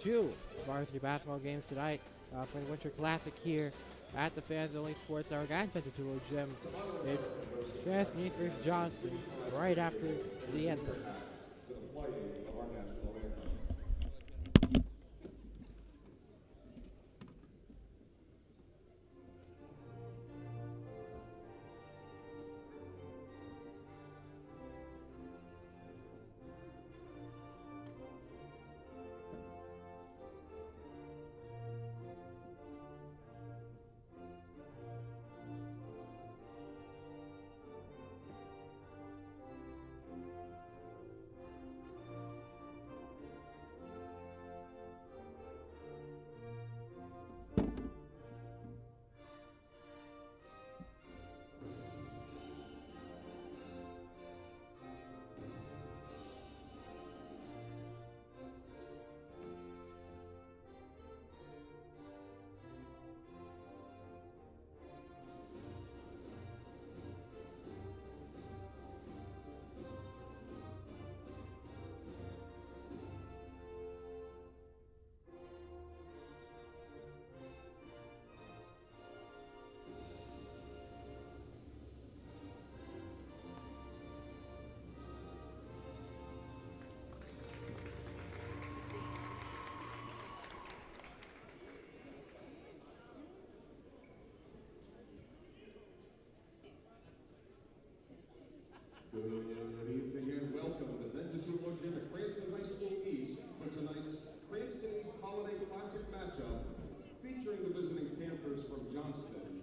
two varsity basketball games tonight for the Winter Classic here at the Fans Only Sports Network and Pentatoulo Gym. It's Cranston versus Johnston right after the anthem. Good evening and welcome to Pentatoulo Gym at Cranston High School East for tonight's Cranston East Holiday Classic matchup featuring the visiting Panthers from Johnston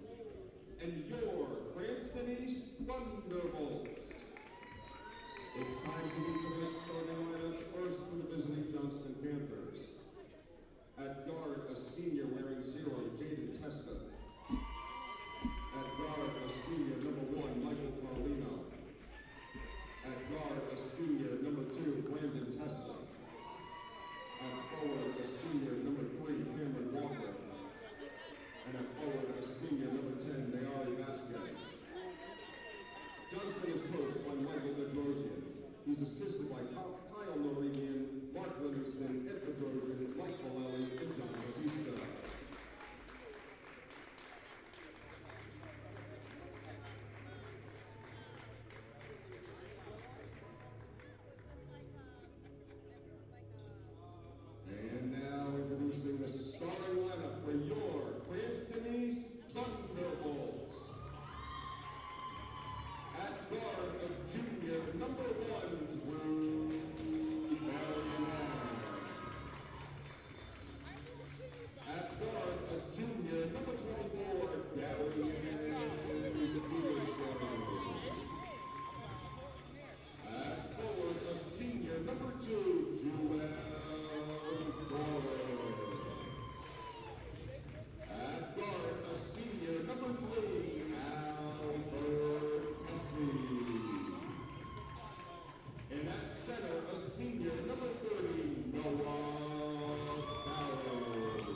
and your Cranston East Thunderbolts. It's time to meet tonight's starting lineups first for the visiting Johnston Panthers. At guard, a senior wearing 0, Jaden Testa. At guard, a senior number 1, Michael Carlino. At guard, a senior number 2, Brandon Testa. At forward, a senior number 3, Cameron Walker. And at forward, a senior number 10, Mayari Vasquez. Johnston is coached by Michael Bedrosian. He's assisted by Kyle Norwegian, Mark Livingston, Ed Bedrosian, Mike Malelli, and John Batista. And now introducing the starting lineup for your Cranston East Thunderbolts. At guard, a junior, number 1, Drew Barrier. At guard, a junior, number 24, Gary Peterson. At forward, a senior, number 2, Joel Torres. At guard, a senior, number 3, Albert Essie. And at center, a senior, number 30, Noah Barrows.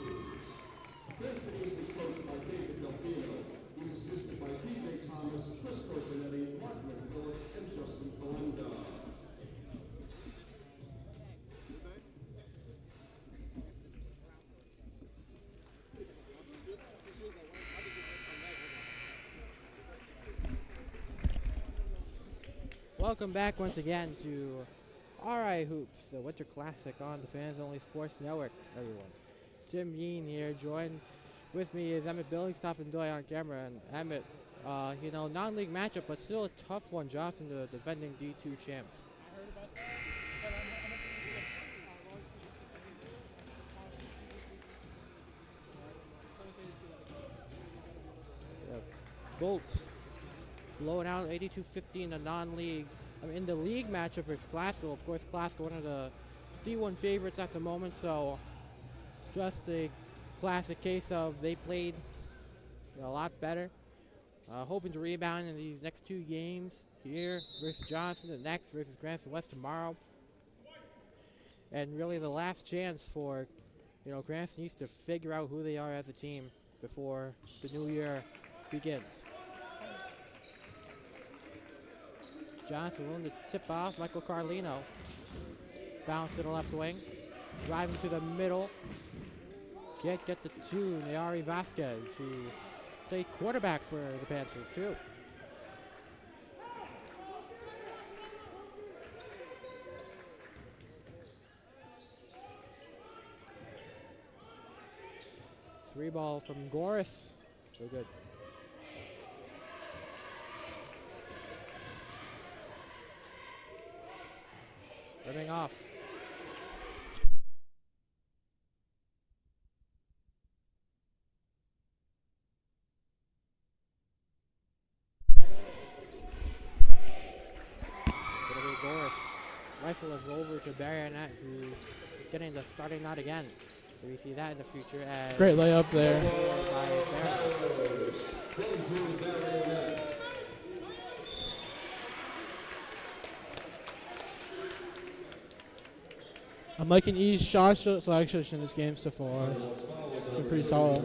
Cranston East is coached by David Delfino. He's assisted by P.J. Thomas, Chris Corsinetti, Mark McPhillips, and Justin Kalenda. Welcome back once again to RI Hoops, the Winter Classic on the Fans Only Sports Network, everyone. Jim Yeen here, joined with me is Emmett Billingstoff and Doy on camera. And Emmett, non-league matchup, but still a tough one. Johnston, the defending D2 champs. Bolts blowing out 82-50 in the non-league. In the league matchup versus Glasgow, of course, Glasgow one of the D1 favorites at the moment, so just a classic case of they played a lot better. Hoping to rebound in these next two games here versus Johnston, the next versus Cranston West tomorrow. And really the last chance for, Cranston East to figure out who they are as a team before the new year begins. Johnston willing to tip off. Michael Carlino bounced to the left wing. Driving to the middle. Can't get the two. Nayari Vasquez, who played quarterback for the Panthers, too. Three ball from Goris. So good. Ripping off. Goris. Rifle is over to Baronet, who is getting the starting nod again. So we see that in the future as great layup there. By Baronet. I'm liking E's shot selection in this game so far. Been pretty solid.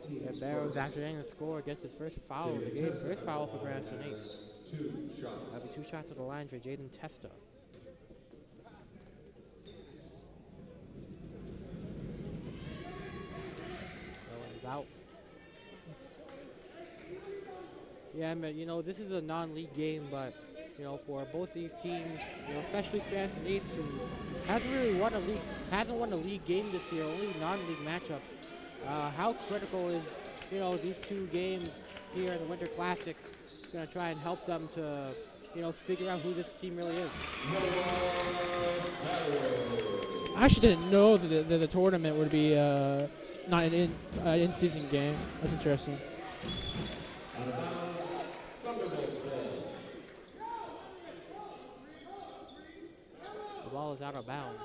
Yeah, Barrows, after getting the score, gets his first foul of the game. First foul for Cranston East. That'll be 2 shots at the line for Jaden Testa. Owen's out. Yeah, but you know, this is a non-league game, but you know, for both these teams, you know, especially Cranston East, who hasn't really won a league game this year, only non-league matchups. How critical is, you know, these two games here in the Winter Classic going to try and help them to, you know, figure out who this team really is? I actually didn't know that the tournament would be not an in-season game. That's interesting. The ball is out of bounds.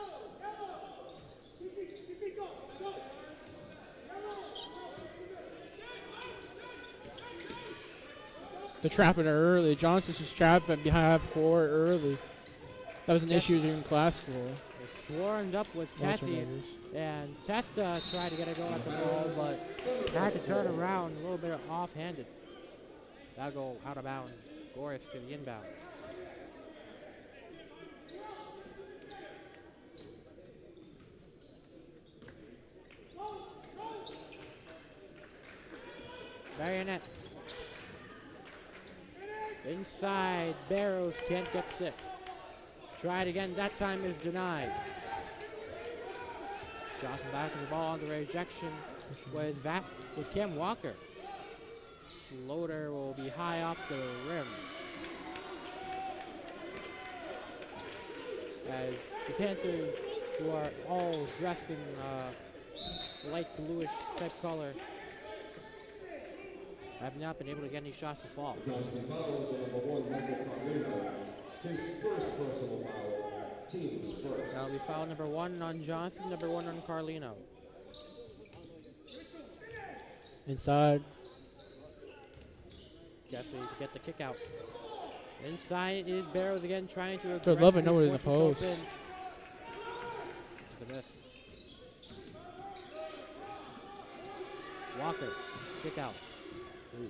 They're trapping it early. Johnston's just trapping behind half court early. That was an issue during classical. They swarmed up with Cassie, and Testa tried to get a go at the ball, but had to turn around a little bit offhanded. That'll go out of bounds. Goris to the inbound. Baronet. Inside, Barrows can't get 6. Tried again, that time is denied. Johnston back in the ball on the rejection was Cam Walker. Floater will be high off the rim. As the Panthers, who are all dressed in light bluish type color, have not been able to get any shots to fall. Johnston fouls on number 1, Michael Carlino. His first personal foul, team's first. That'll be foul number 1 on Johnston, number 1 on Carlino. Inside. Guess we get the kick out. Inside is Barrows again, trying to Good love it, nobody in the post. It's a miss. Walker, kick out. Ooh.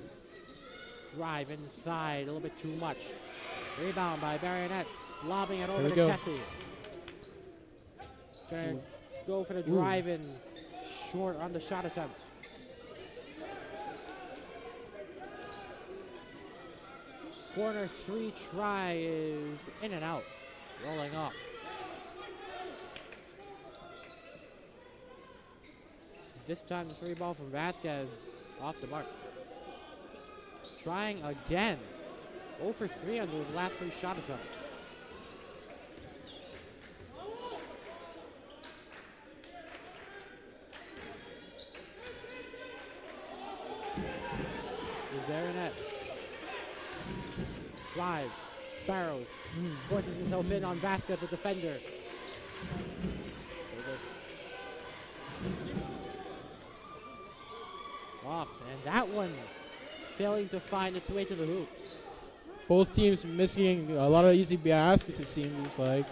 Drive inside, a little bit too much. Rebound by Baronet, lobbing it over to Kessie. Gonna go for the drive in, short on the shot attempt. Corner 3 try is in and out, rolling off. This time the 3 ball from Vasquez off the mark. Trying again. 0 for 3 on those last 3 shot attempts. Is there a net? Drives. Barrows. Forces himself in on Vasquez, the defender. Off. And that one failing to find its way to the hoop. Both teams missing a lot of easy baskets, it seems like.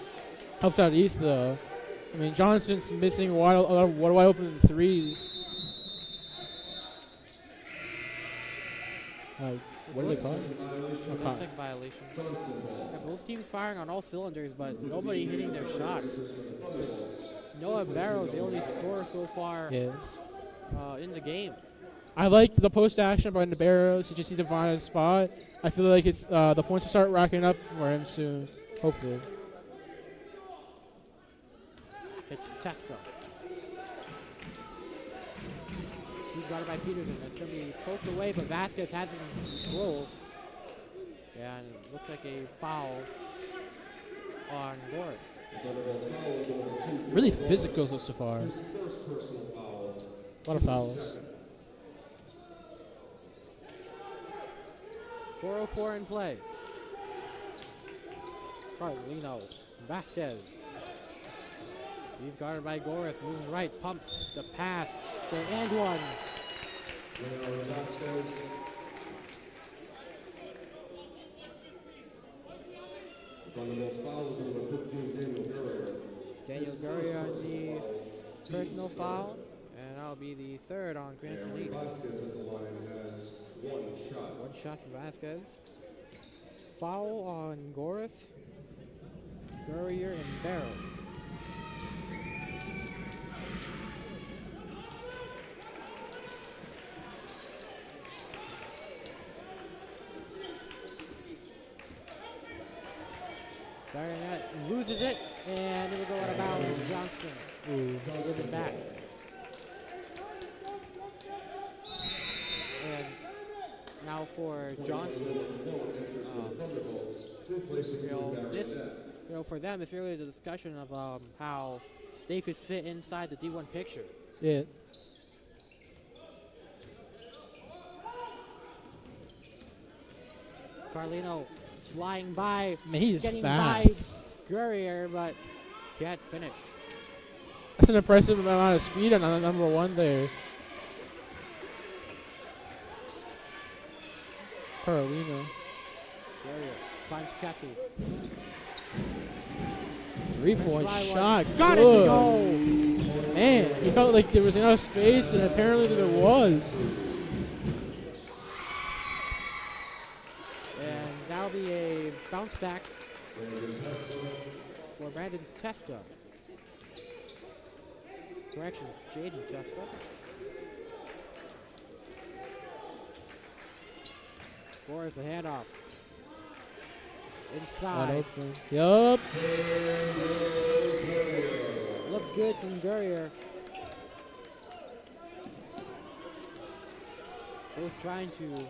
Helps out East, though. I mean, Johnston's missing wide open threes. What do they call it? Violation. Okay. Sick violation. Johnston ball. Yeah, both teams firing on all cylinders, but nobody hitting their shots. Noah Barrows, the only scorer so far Yeah. in the game. I like the post action behind the Barrows. He just needs to find a spot. I feel like it's the points will start racking up for him soon. Hopefully. It's Tesco. He's got it by Peterson. It's going to be poked away, but Vasquez has it in control. Yeah, and it looks like a foul on Boris. Really physical so far. His first personal foul. A lot of fouls. Second. 4:04 in play. Carlino, Vasquez. He's guarded by Goris, moves right, pumps the pass, the and one. Leonardo Vasquez. On the most fouls, number 15, Daniel Gurrier. Daniel Gurrier on the personal foul, and that'll be the third on Cranston And East. Vasquez at the line has one shot. One shot for Vasquez. Foul on Goris, Gurrier, and Barrows. Baronet loses it, and it'll go out of bounds. Johnston gives it back. And now for Johnston, for them, it's really the discussion of how they could fit inside the D1 picture. Yeah. Carlino flying by, Man, he's getting fast. by Gurrier, but can't finish. That's an impressive amount of speed on number one there. Carolina. Gurrier finds Cassie. 3-point Try one. shot. Got it to Good. go. Man, he felt like there was enough space, and apparently there was. And that'll be a bounce back for Brandon Testa. Correction, Jaden Testa. Boris the handoff. Wide Inside. open. Yup. Looked good from Gurrier. Both trying to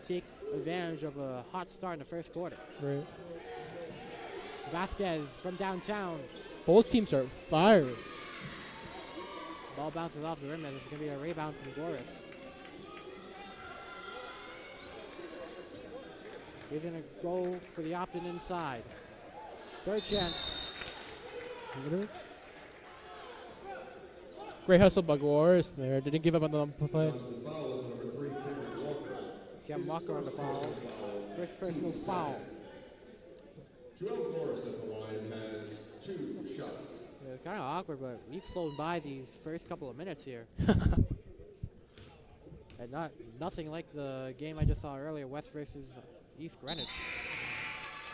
take advantage of a hot start in the first quarter. Right. Vasquez from downtown. Both teams are fired. Ball bounces off the rim, and it's going to be a rebound from Goris. He's going to go for the opt-in inside. Third chance. Great hustle by Goris there. Didn't give up on the play. Johnston foul is number 3, Kevin Walker. Kevin Walker on the foul. First personal foul. Joel Goris at the line has 2 shots. Yeah, it's kind of awkward, but we've flown by these first couple of minutes here. And nothing like the game I just saw earlier, West versus East Greenwich.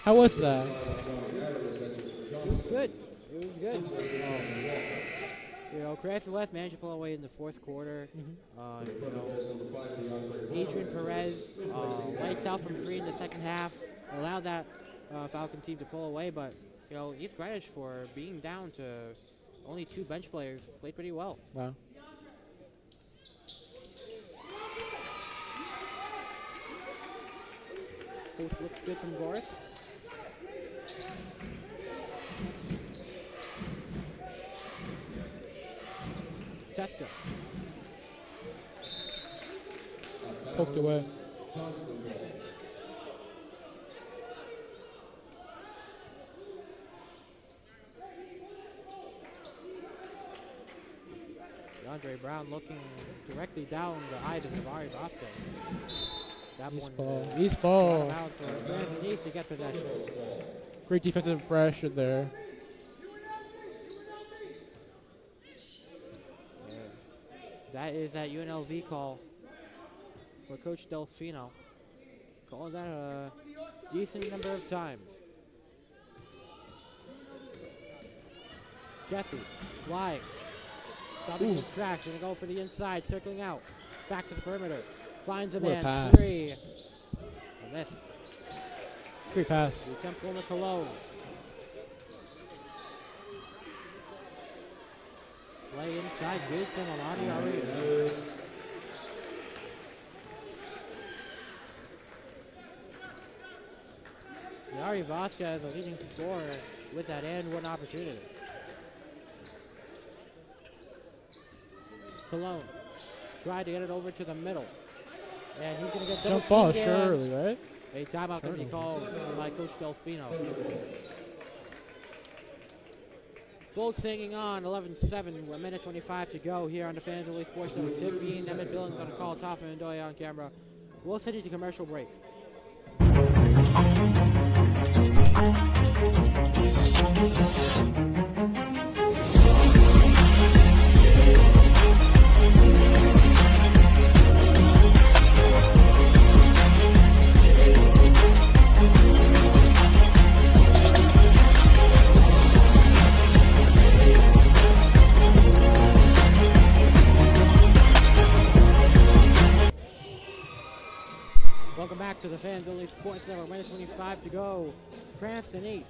How was that? It was good. It was good. You know, Cranston West managed to pull away in the fourth quarter. Adrian Perez lights out from 3 in the second half, allowed that Falcon team to pull away, but you know, East Greenwich, for being down to only 2 bench players, played pretty well. Wow. Post looks good from Goris. Testa. Poked away. Johnston ball. DeAndre Brown looking directly down the eyes of Navari Vasquez. That East one ball. out East of ball. bounds for Cranston East to get possession. Great defensive pressure there. That is that UNLV call for Coach Delfino. Call that a decent number of times. Jesse, flying. Stopping his tracks. Gonna go for the inside, circling out. Back to the perimeter. Finds a What a man. pass. 3. A miss. Great pass. The attempt from Cologne. Play inside. Good from Alani Ari. Yari Vasquez, the leading scorer, with that and one opportunity. Cologne tried to get it over to the middle. And he's going to get Jump ball, again. surely, right? A timeout going to be called by Coach Delfino. Bolts hanging on, 11-7, 1 minute 25 to go here on the Fans Only Sports Network. Tim Bean, Emmett Billings on the call, Toffa and Ndoye on camera. We'll send you to commercial break. Welcome back to the Fans Only Sports Network. Minute 25 to go. Cranston East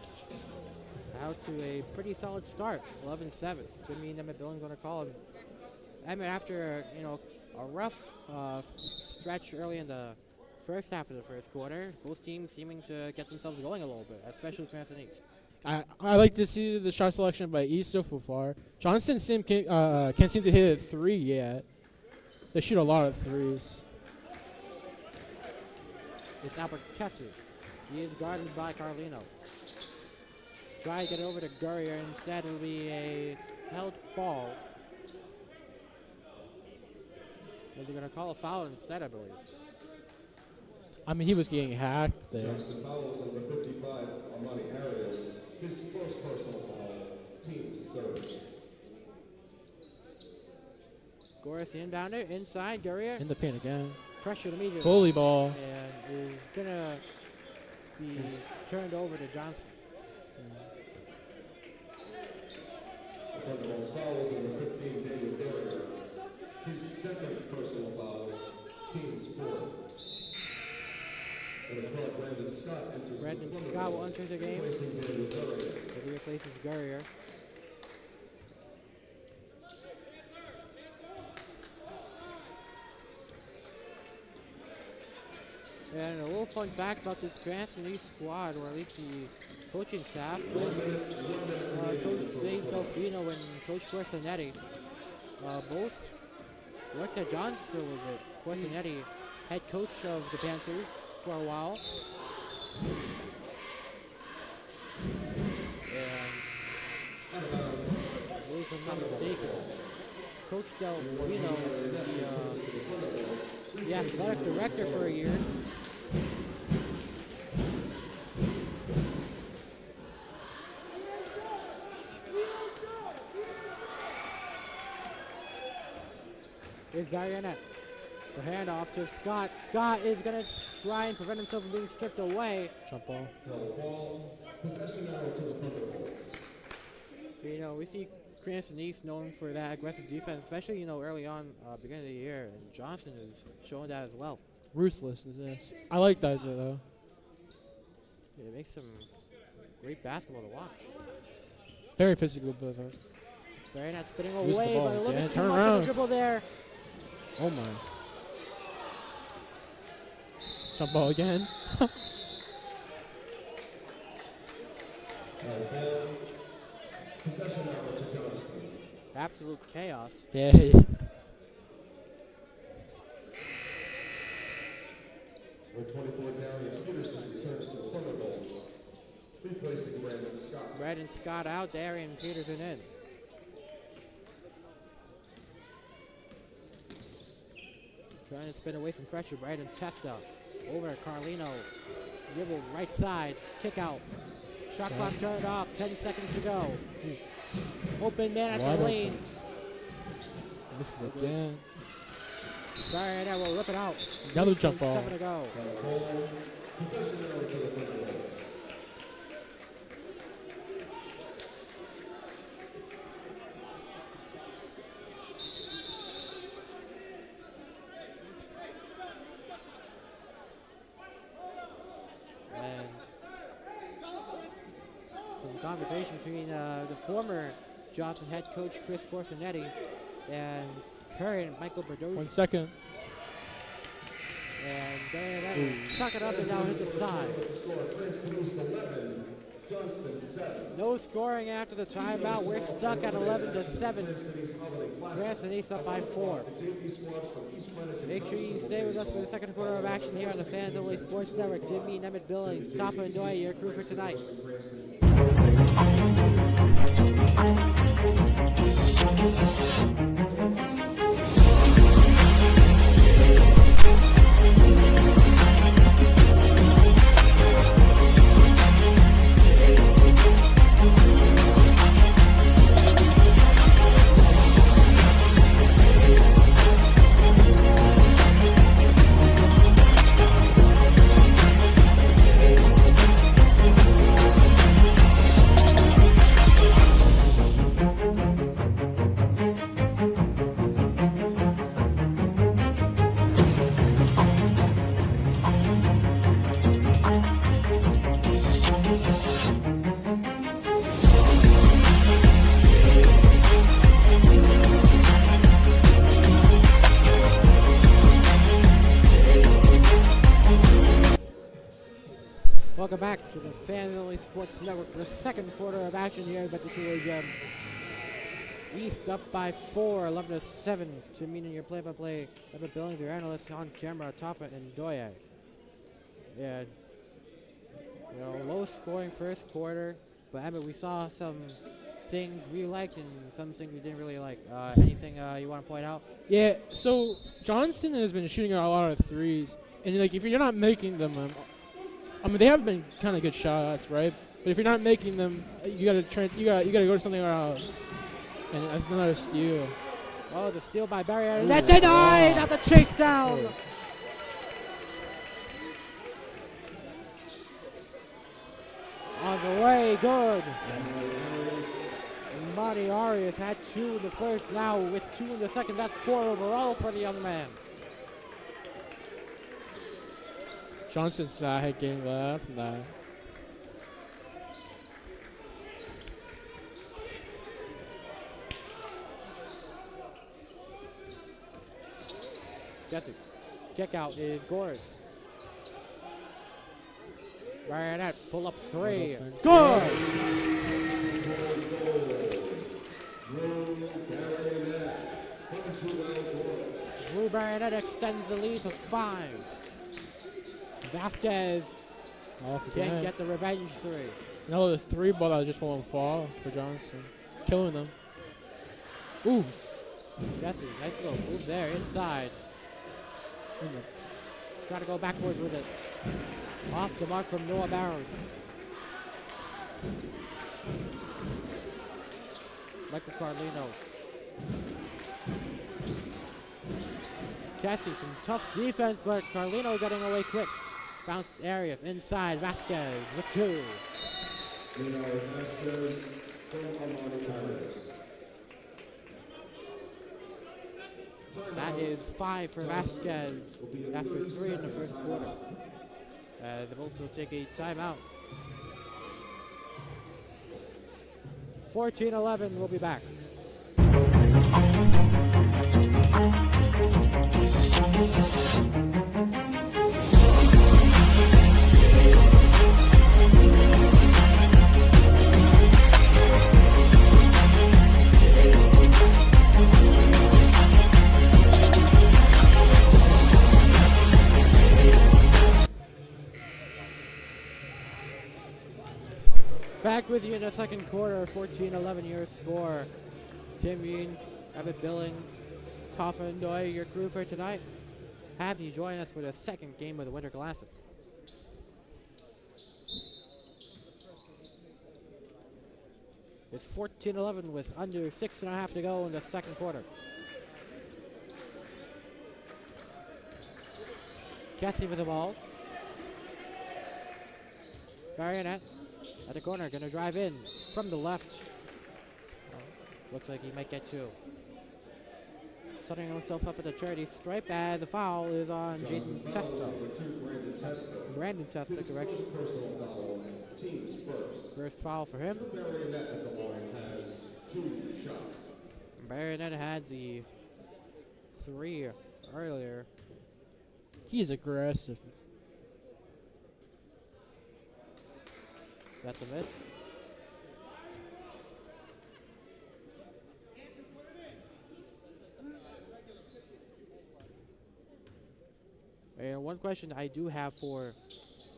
out to a pretty solid start. 11-7. Jimmy and Emmett Billings on a call. Emmett, after a rough stretch early in the first half of the first quarter, both teams seeming to get themselves going a little bit, especially Cranston East. I like to see the shot selection by East so far. Johnston can't seem to hit a 3 yet. They shoot a lot of threes. It's Albert Kessler. He is guarded by Carlino. Try to get it over to Gurrier. Instead, it'll be a held ball. They're going to call a foul instead, I believe. I mean, he was getting hacked there. Johnston fouls on number 55, Armani Arias. His first personal foul, team's third. Goris the inbounder, inside, Gurrier. In the paint again. Pressured immediately. Bully ball. And is going to be turned over to Johnston. The most fouls on number 15, Daniel Gallagher. His second personal foul, team's fourth. And the 12, Brandon Scott enters. Brandon Scott will enter the game. Replacing Daniel Gallagher. He replaces Gurrier. And a little fun fact about this Cranston East squad, or at least the coaching staff, Coach Dave Delfino and Coach Corsonetti, both worked at Johnston with it. Corsonetti, head coach of the Panthers for a while. And if I'm not mistaken, Coach Delfino, the athletic director for a year. Here's Diana. The handoff to Scott. Scott is going to try and prevent himself from being stripped away. Jump ball. Ball. Possession now to the Thunderbolts. We see Cranston East known for that aggressive defense, especially, early on, beginning of the year. And Johnston is showing that as well. Ruthless is this. I like that though. Yeah, it makes some great basketball to watch. Very physical business. Very not spinning Lose the away, ball but a little again. bit too Turn much around. of a dribble there. Oh my. Jump ball again. Possession now to Johnston. Absolute chaos. Yeah. With 24 down, Peterson returns to the Thunderbolts, replacing Brandon Scott. Brandon Scott out there and Peterson in. Trying to spin away from pressure. Brandon Testa over to Carlino. Dribble right side. Kick out. Shot clock turned off. 10 seconds to go. Open man at the lane. This is again. Barrier will rip it out. Another jump ball. 7 to go. Possession arrow to the Thunderbirds. And some conversation between the former Johnston head coach Chris Corsinetti and current Michael Berdozi. 1 second. And they suck it up and now hit the side. Score Cranston East 11, Johnston 7. No scoring after the timeout. We're stuck at 11 to 7. Cranston East up by 4. Make sure you stay with us for the second quarter of action here on the San Jose Sports Network. Jimmy, Emmett Billings, Tafa and Noy, your crew for tonight. Welcome back to the San Jose Sports Network for the second quarter of action here at the Gym. East up by 4, 11 to 7. Jimmy, your play-by-play. Emmett Billings, your analyst on camera, Tafa and Doye. And low scoring first quarter, but Emmett, we saw some things we liked and some things we didn't really like. Anything you want to point out? Yeah, so Johnston has been shooting a lot of threes, and like if you're not making them, they have been kind of good shots, right? But if you're not making them, you gotta go to something else. And that's another steal. Oh, the steal by Barry. That denied at the chase down. On the way, good. Marty Arias had 2 in the first, now with 2 in the second. That's 4 overall for the young man. Johnston's had game left from that. Jesse. Kick out is Gores. Baronet, pull up 3. Good! Drew Baronet extends the lead to 5. Vasquez can't get the revenge 3. No, the 3 ball that just won't fall for Johnston. It's killing them. Ooh. Jesse, nice little move there inside. Try to go backwards with it. Off the mark from Noah Barrows. Michael Carlino. Jesse, some tough defense, but Carlino getting away quick. Bounced Arias inside. Vasquez, the 2. Vasquez from Armani Harris. That is 5 for Vasquez after 3 in the first quarter. The Bulls will take a timeout. 14-11, we'll be back. Back with you in the second quarter, 14-11 your score. Tim Yeen, Emmett Billings, Tafa and Doy, your crew for tonight. Have you join us for the second game of the Winter Classic. It's 14-11 with under 6.5 to go in the second quarter. Cassie with the ball. Marionette at the corner, gonna drive in from the left. Looks like he might get two. Setting himself up at the charity stripe, and the foul is on Jason Testa. Brandon Testa, correction. Personal foul, team's first. First foul for him. Marionette at the line has 2 shots. Marionette had the 3 earlier. He's aggressive. That's a miss. And one question I do have for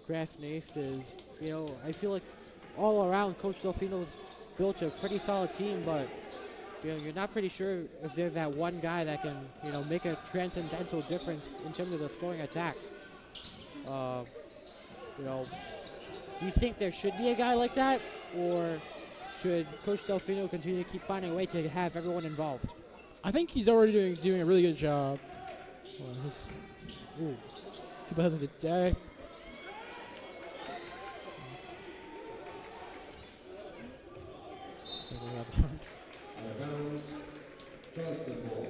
Cranston East is, you know, I feel like all around Coach Delfino's built a pretty solid team, but you know, you're not pretty sure if there's that one guy that can, you know, make a transcendental difference in terms of the scoring attack. You know, do you think there should be a guy like that, or should Coach Delfino continue to keep finding a way to have everyone involved? I think he's already doing a really good job. People have the deck. Bounds, Johnston ball.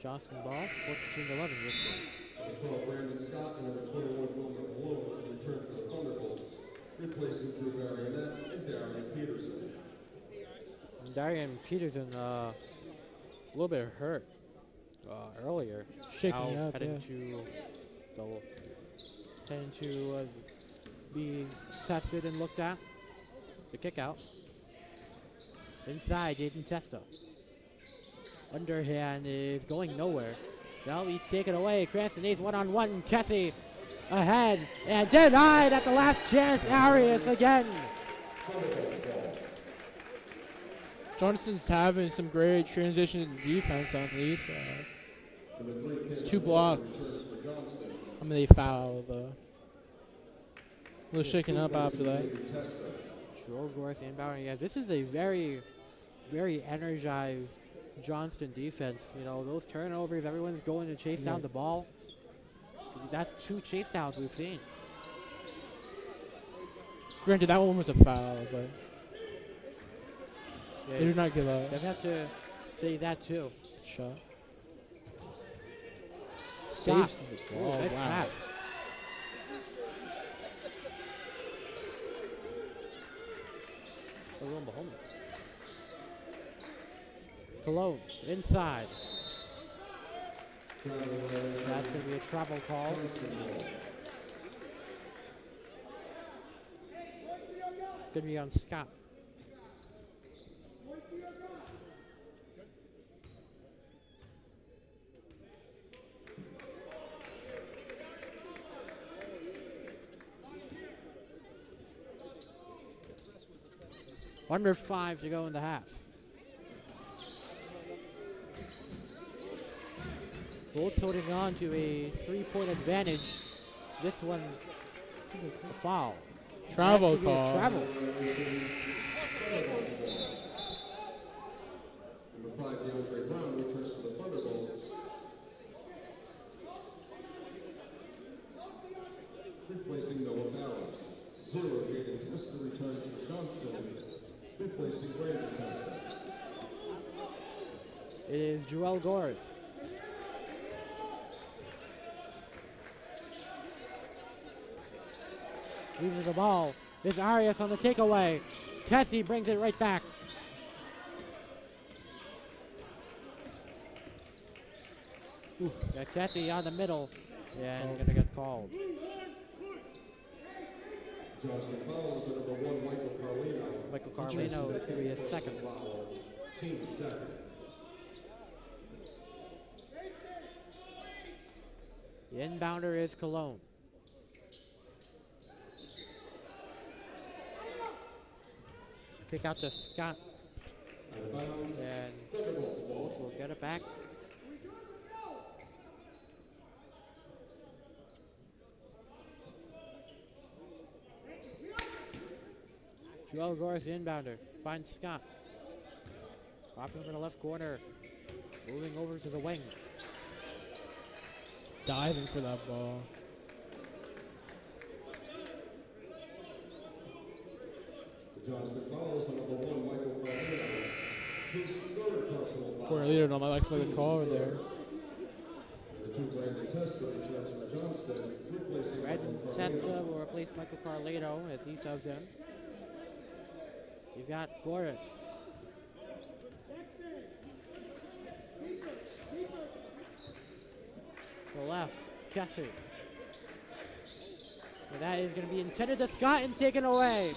Johnston ball, 14-11. Number 12, Brandon Scott, and number 21, Wilmer Malone, return for the Thunderbolts, replacing Drew Marionette and Darian Peterson. And Darian Peterson, a little bit hurt earlier. Shaking Now up, heading to be tested and looked at. The kick out. Inside, Jaden Testa. Underhand is going nowhere. Now we take it away. Cranston needs one-on-one. Kessie ahead and denied at the last chance. Arias again. Johnston's having some great transition defense on these. It's 2 blocks. I mean, they foul though. A little shaken up after that. Gorth inbound. Yeah, this is a very, very energized Johnston defense. You know, those turnovers, everyone's going to chase down the ball. That's 2 chase downs we've seen. Granted, that one was a foul, but yeah, they do not give up. They have to say that too. Shot. Saves the the ball. nice pass. Cologne inside. That's going to be a travel call. Going to be on Scott. Under 5 to go in the half. Both holding on to a 3-point advantage. This one, a foul. Travel call. Travel. Number 5, DeAndre Brown, returns to the Thunderbolts. Replacing Noah Barrows. 0, Jaden Testa returns for Johnston, replacing Brandon Testa. It is Joel Gorth. Loses the ball. It's Arias on the takeaway. Tessie brings it right back. Got Tessie on the middle. And gonna get called. Johnston fouls at number 1, Michael Carlino. Michael Carlino is going to be his second. Team second. The inbounder is Cologne. Kick out to Scott. And Bolts will get it back. Joel Gorth, inbounder, finds Scott. Popping over the left corner, moving over to the wing. diving for that ball. Johnston fouls on number 1, Michael Correa. His third personal foul. Correlito don't like the call over there. The 2, Brandon Testa returns for Johnston, replacing Brandon Michael Testa Correa. will replace Michael Carlito as he subs in. You've got Boris. To the left, Kessy. And that is going to be intended to Scott and taken away.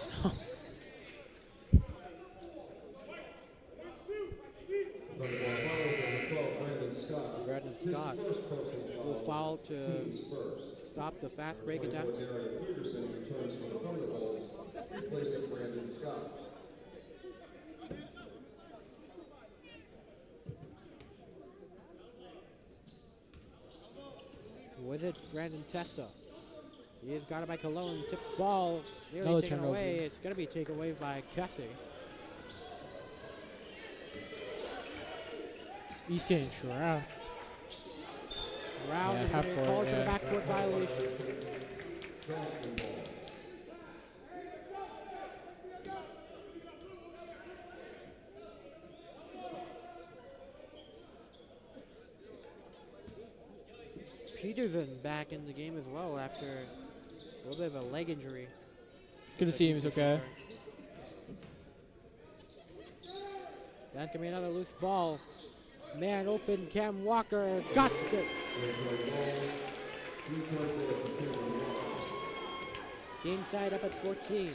Number 1 foul on the 12, Brandon Scott. Brandon His Scott first personal will foul to team's first. stop the fast break attempt. 24, Darian Peterson returns for the Thunderbolts, replacing Brandon Scott. With it, Brandon Testa. He has got it by Cologne. Tip ball nearly Another taken turnover. away. It's going to be taken away by Kessy. He's getting trapped. Round Yeah, and half a court, call for the yeah. backcourt violation. Johnston ball. Peterson back in the game as well after a little bit of a leg injury. Good to see him. He's okay. That's going to be another loose ball. Man open, Cam Walker got it. Game tied up at 14.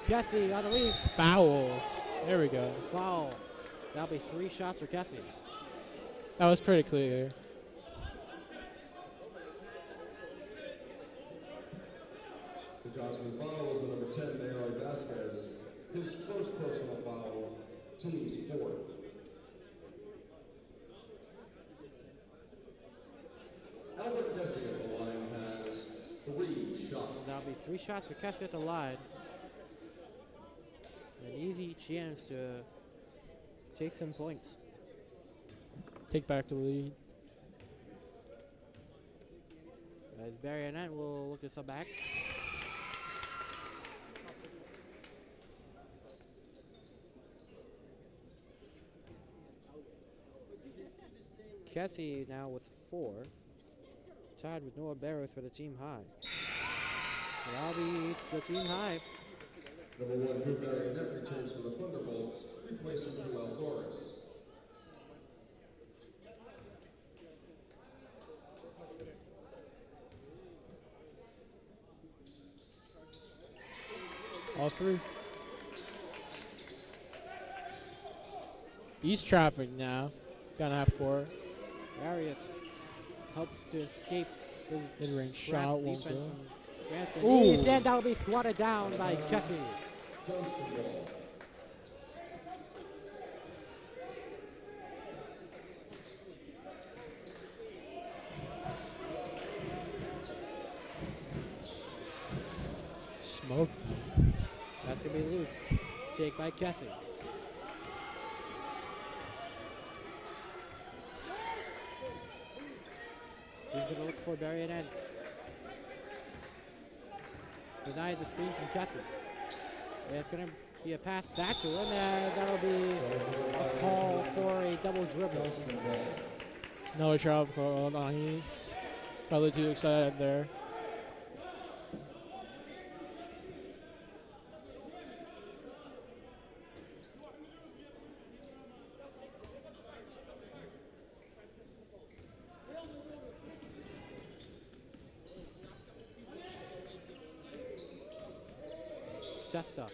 Kessy on the lead. Foul. There we go. Foul. That'll be 3 shots for Kessy. That was pretty clear. The Johnston foul was on number 10, Nair Vasquez. His first personal foul, team's fourth. Albert Kessy at the line has 3 shots. That'll be 3 shots for Kessy at the line. An easy chance to take some points. Take back the lead. As Barry Annette will look to sub back. Kessy now with 4. Tied with Noah Barrows for the team high. So that'll be the team high. Number 1, Drew Barry-Annette returns for the Thunderbolts, replacing Joel Doris. All 3. He's trapping now. Down half court. Darius helps to escape the Mid-range trap shot won't defense go. from Cranston. Ooh. He said that'll be swatted down by Kessy. Johnston ball. Smoke. That's going to be loose. Take by Kessy. He's going to look for Barry and Ed. Denies the screen from Kessy. It's going to be a pass back to him, and that'll be a call for a double dribble. No travel call. No, he's probably too excited there. Testa,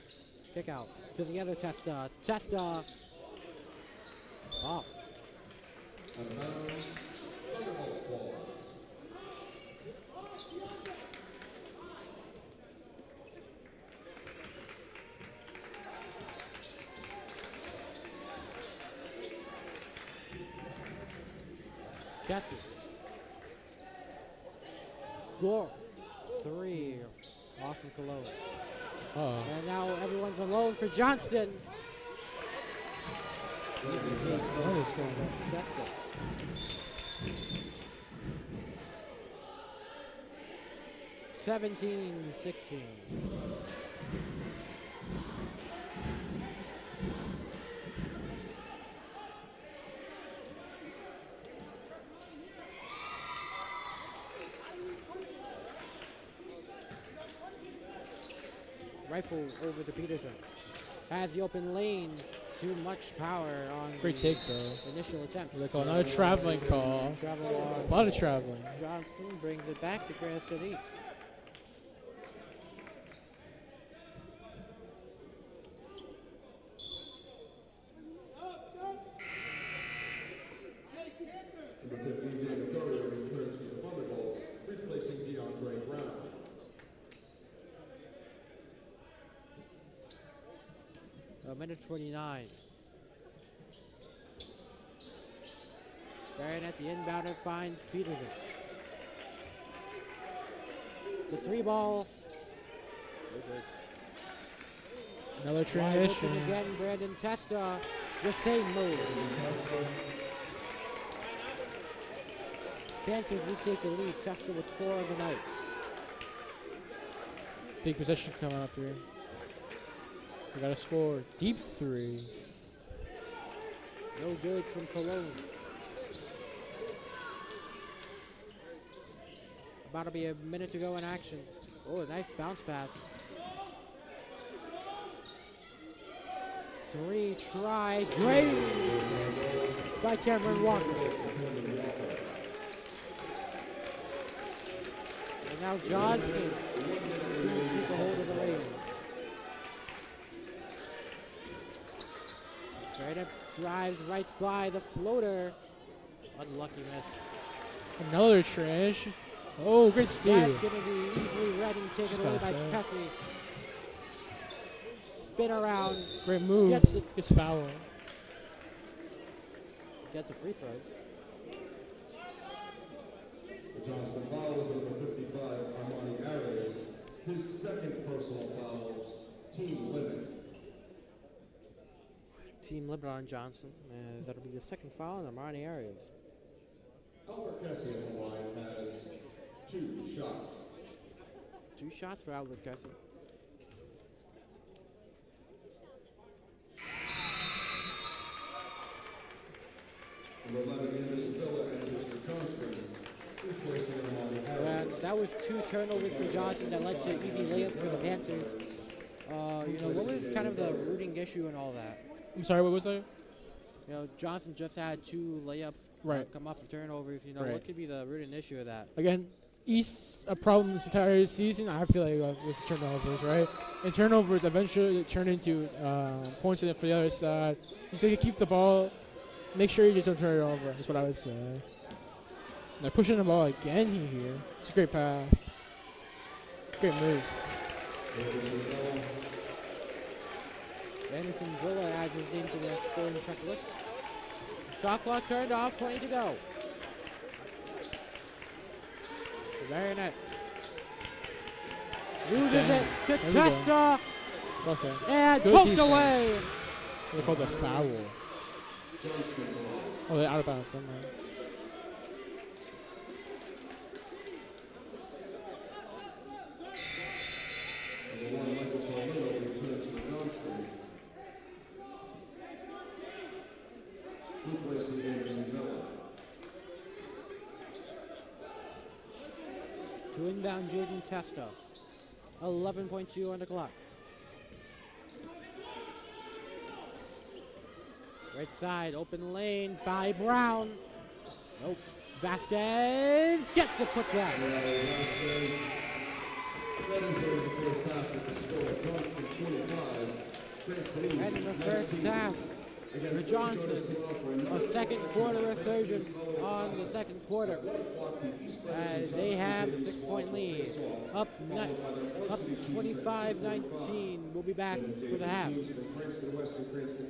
kick out to the other Testa. Testa off. Out of bounds, Thunderbolts ball. Kessy. Gore. 3 off from Cologne. Oh. And now everyone's alone for Johnston. What is going on? Testa. (17-16). Rifle over to Peterson. Has the open lane. Too much power on Great the take though. initial attempt. They call another traveling call. Travel A lot of traveling. Johnston brings it back to Cranston East. Number 15, David Doria returns for the Thunderbolts, replacing DeAndre Brown. Minute 29. Baronet, the inbounder, finds Peterson. The 3-ball. Another Wide transition. open again, Brandon Testa. The same move. Panthers retake the lead. Testa with 4 of the night. Big possession coming up here. We gotta score. Deep 3. No good from Cologne. About to be a minute to go in action. Oh, nice bounce pass. 3 try. Drained by Cameron Walker. And now Johnston seems to keep a hold of the reins. Right up, drives right by the floater. Unlucky miss. Another trash. Oh, great steal. That's going to be easily read and taken away by Kessie. Spin around. Great move. Gets foul. Gets the free throws. The Johnston foul is number 55, Armani Arias. His second personal foul, team limit. Team limit on Johnston. That'll be the second foul in Armani Arias. Albert Kessie at the line has 2 shots. 2 shots for Albert Kessie. Number 11, Anderson Villa enters for Johnston, replacing Armani Arias. That was 2 turnovers for Johnston that led to easy layups for the Panthers. What was kind of the rooting issue and all that? I'm sorry, what was that? Johnston just had 2 layups come off the turnovers. What could be the rooting issue of that? Again, East a problem this entire season. I feel like it was turnovers, right? And turnovers eventually turn into points in it for the other side. If they can keep the ball, make sure you just don't turn it over. That's what I would say. They're pushing the ball again here. It's a great pass. Great move. Anderson Villa adds his name to the scoring checklist. Shot clock turned off, 20 to go. Baronet loses it to Testa. Okay. And good poked defense. away. They called a foul. Oh, they're out of bounds somehow. Number 1, Michael Palmetto returns for Johnston, replacing Anderson Villa. To inbound Jaden Testa. 11.2 on the clock. Right side, open lane by Brown. Nope. Vasquez gets the putback. That is the first half with the score of Johnston 25, Cranston East And in the first 19. half, for Johnston, a second quarter resurgence on the second quarter. As they have the 6-point lead. Up 25-19. We'll be back for the half. Cranston West and Cranston.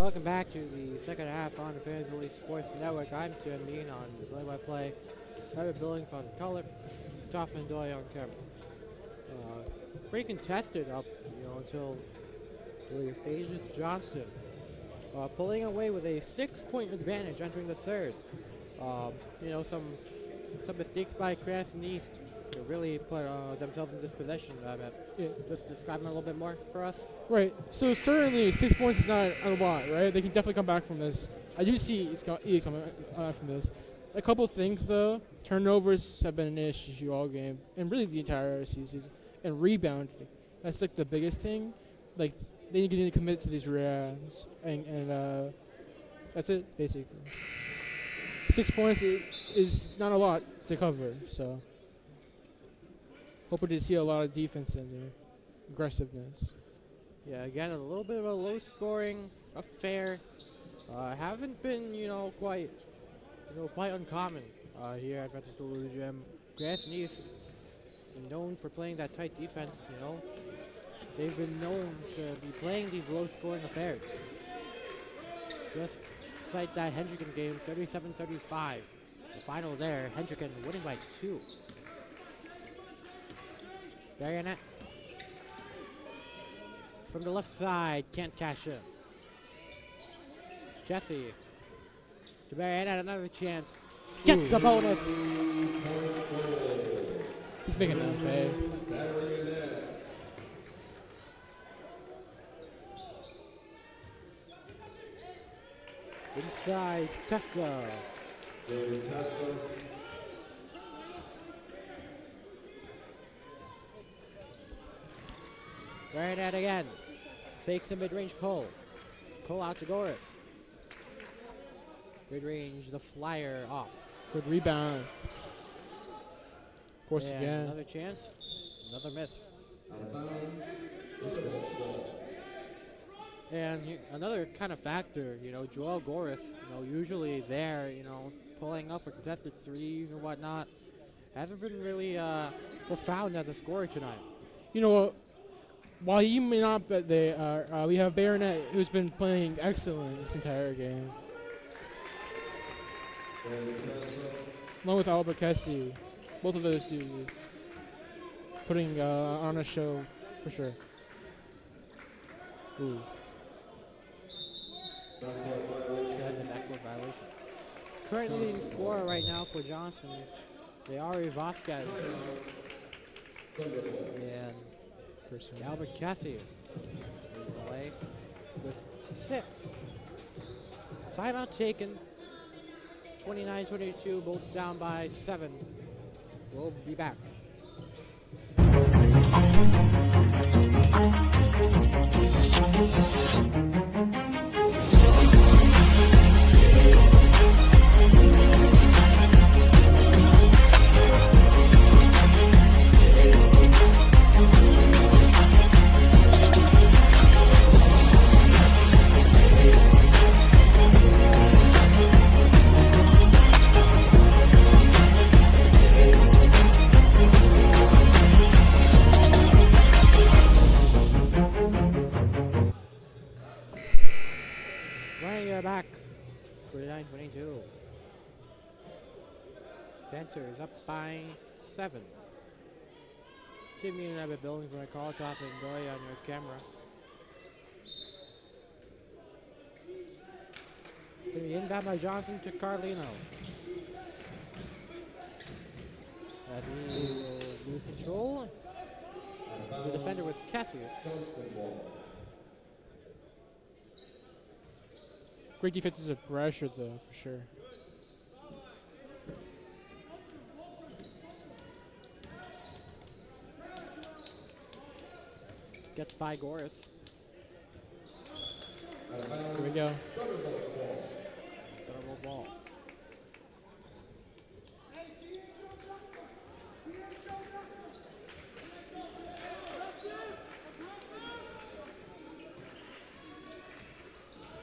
Welcome back to the second half on the Fans Release Sports Network. I'm Tim Mean on play-by-play. Private Billings on color. Tough and Doy on camera. Pretty contested up, until the stages. Johnston pulling away with a 6-point advantage entering the third. Some mistakes by Cranston East to really put themselves in this position. Just describe them a little bit more for us. Right. So certainly 6 points is not a lot, right? They can definitely come back from this. I do see it's coming from this. A couple of things though. Turnovers have been an issue all game, and really the entire season. And rebounding, that's like the biggest thing. Like they need to commit to these rebounds, and that's it basically. 6 points is not a lot to cover, so hoping to see a lot of defense in there, aggressiveness. Yeah, again, a little bit of a low-scoring affair. Haven't been, quite uncommon here at Manchester Lulu Gym. Cranston East is known for playing that tight defense. They've been known to be playing these low-scoring affairs. Just cite that Hendricken game, 37-35. The final there, Hendricken winning by 2. Bayonet. From the left side, can't cash in. Jesse. To Bayonet, another chance. Gets the bonus. He's making that pay. Inside, Tesla. Bayonet again. Fakes a mid-range pull. Pull out to Goris. Mid-range, the flyer off. Good rebound. Of course, and again. Another chance. Another miss. And another kind of factor, Joel Goris, usually there, pulling up for contested threes and whatnot, hasn't been really profound as a scorer tonight. You know what? While he may not be there, we have Bayonet, who's been playing excellent this entire game. Along with Albert Kessie, both of those dudes putting on a show for sure. Ooh. That's a backcourt violation. Currently leading scorer right now for Johnston, Ari Vasquez. And Albert Cassie away with 6. Timeout taken. 29-22, Bolts down by 7. We'll be back. Back, 29-22. Dancer is up by 7. Jimmy and I have buildings when I call top and Doy on your camera. Gonna be inbound by Johnson to Carlino. As he will lose control. The defender was Cassie. Great defensive pressure, though, for sure. Gets by Goris. Here we go. Double ball.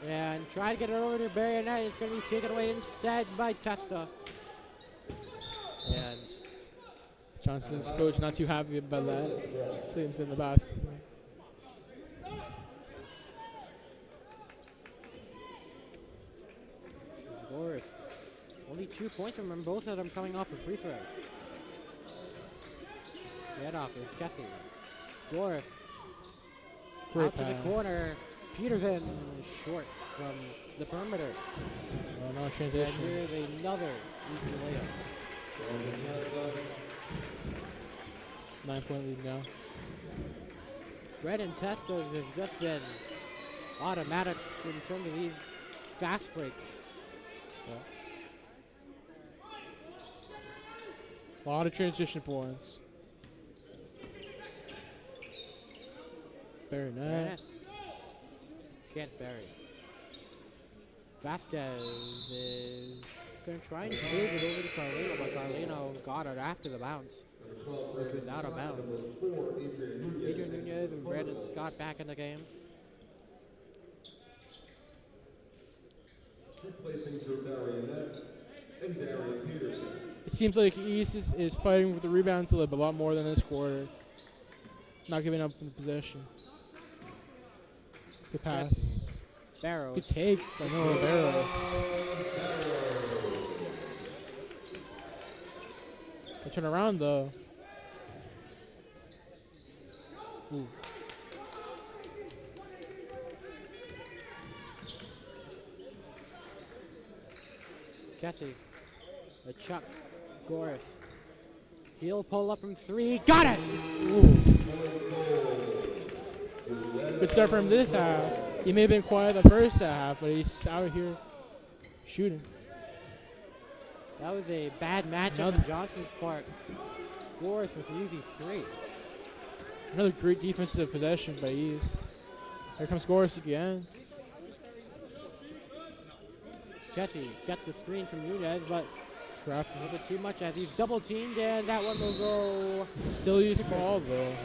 And try to get it over to Bayonet. It's going to be taken away instead by Testa. And Johnston's coach not too happy about that. Seems in the basket. Boris. Only 2 points from them, both of them coming off of free throws. Head off is Kessie. Doris. Great Out to pass. the corner. Peterson short from the perimeter. Oh, no And transition. here's another easy layup. 9-point lead now. Brennan Testos has just been automatic in terms of these fast breaks. A lot of transition points. Very nice. Can't bury. Vasquez is going to try and move it over to Carlino, but Carlino got it after the bounce, which was out of bounds. Adrian Nunez and Brandon Scott back in the game. Replacing Drew Barrionette and Darian Peterson. It seems like East is fighting with the rebounds a lot more than this quarter. Not giving up in possession. Good pass. Barrows. Good take by Noah Barrows. They turn around though. Ooh. Kessie. A Chuck. Goris. He'll pull up from 3. Got it! Ooh. Good start from this half. He may have been quiet the first half, but he's out here shooting. That was a bad matchup on Johnston's part. Goris with an easy 3. Another great defensive possession by East. Here comes Goris again. Kessie gets the screen from Nunez, but Trapped. a little bit too much as he's double teamed, and that one will go. Still use ball though.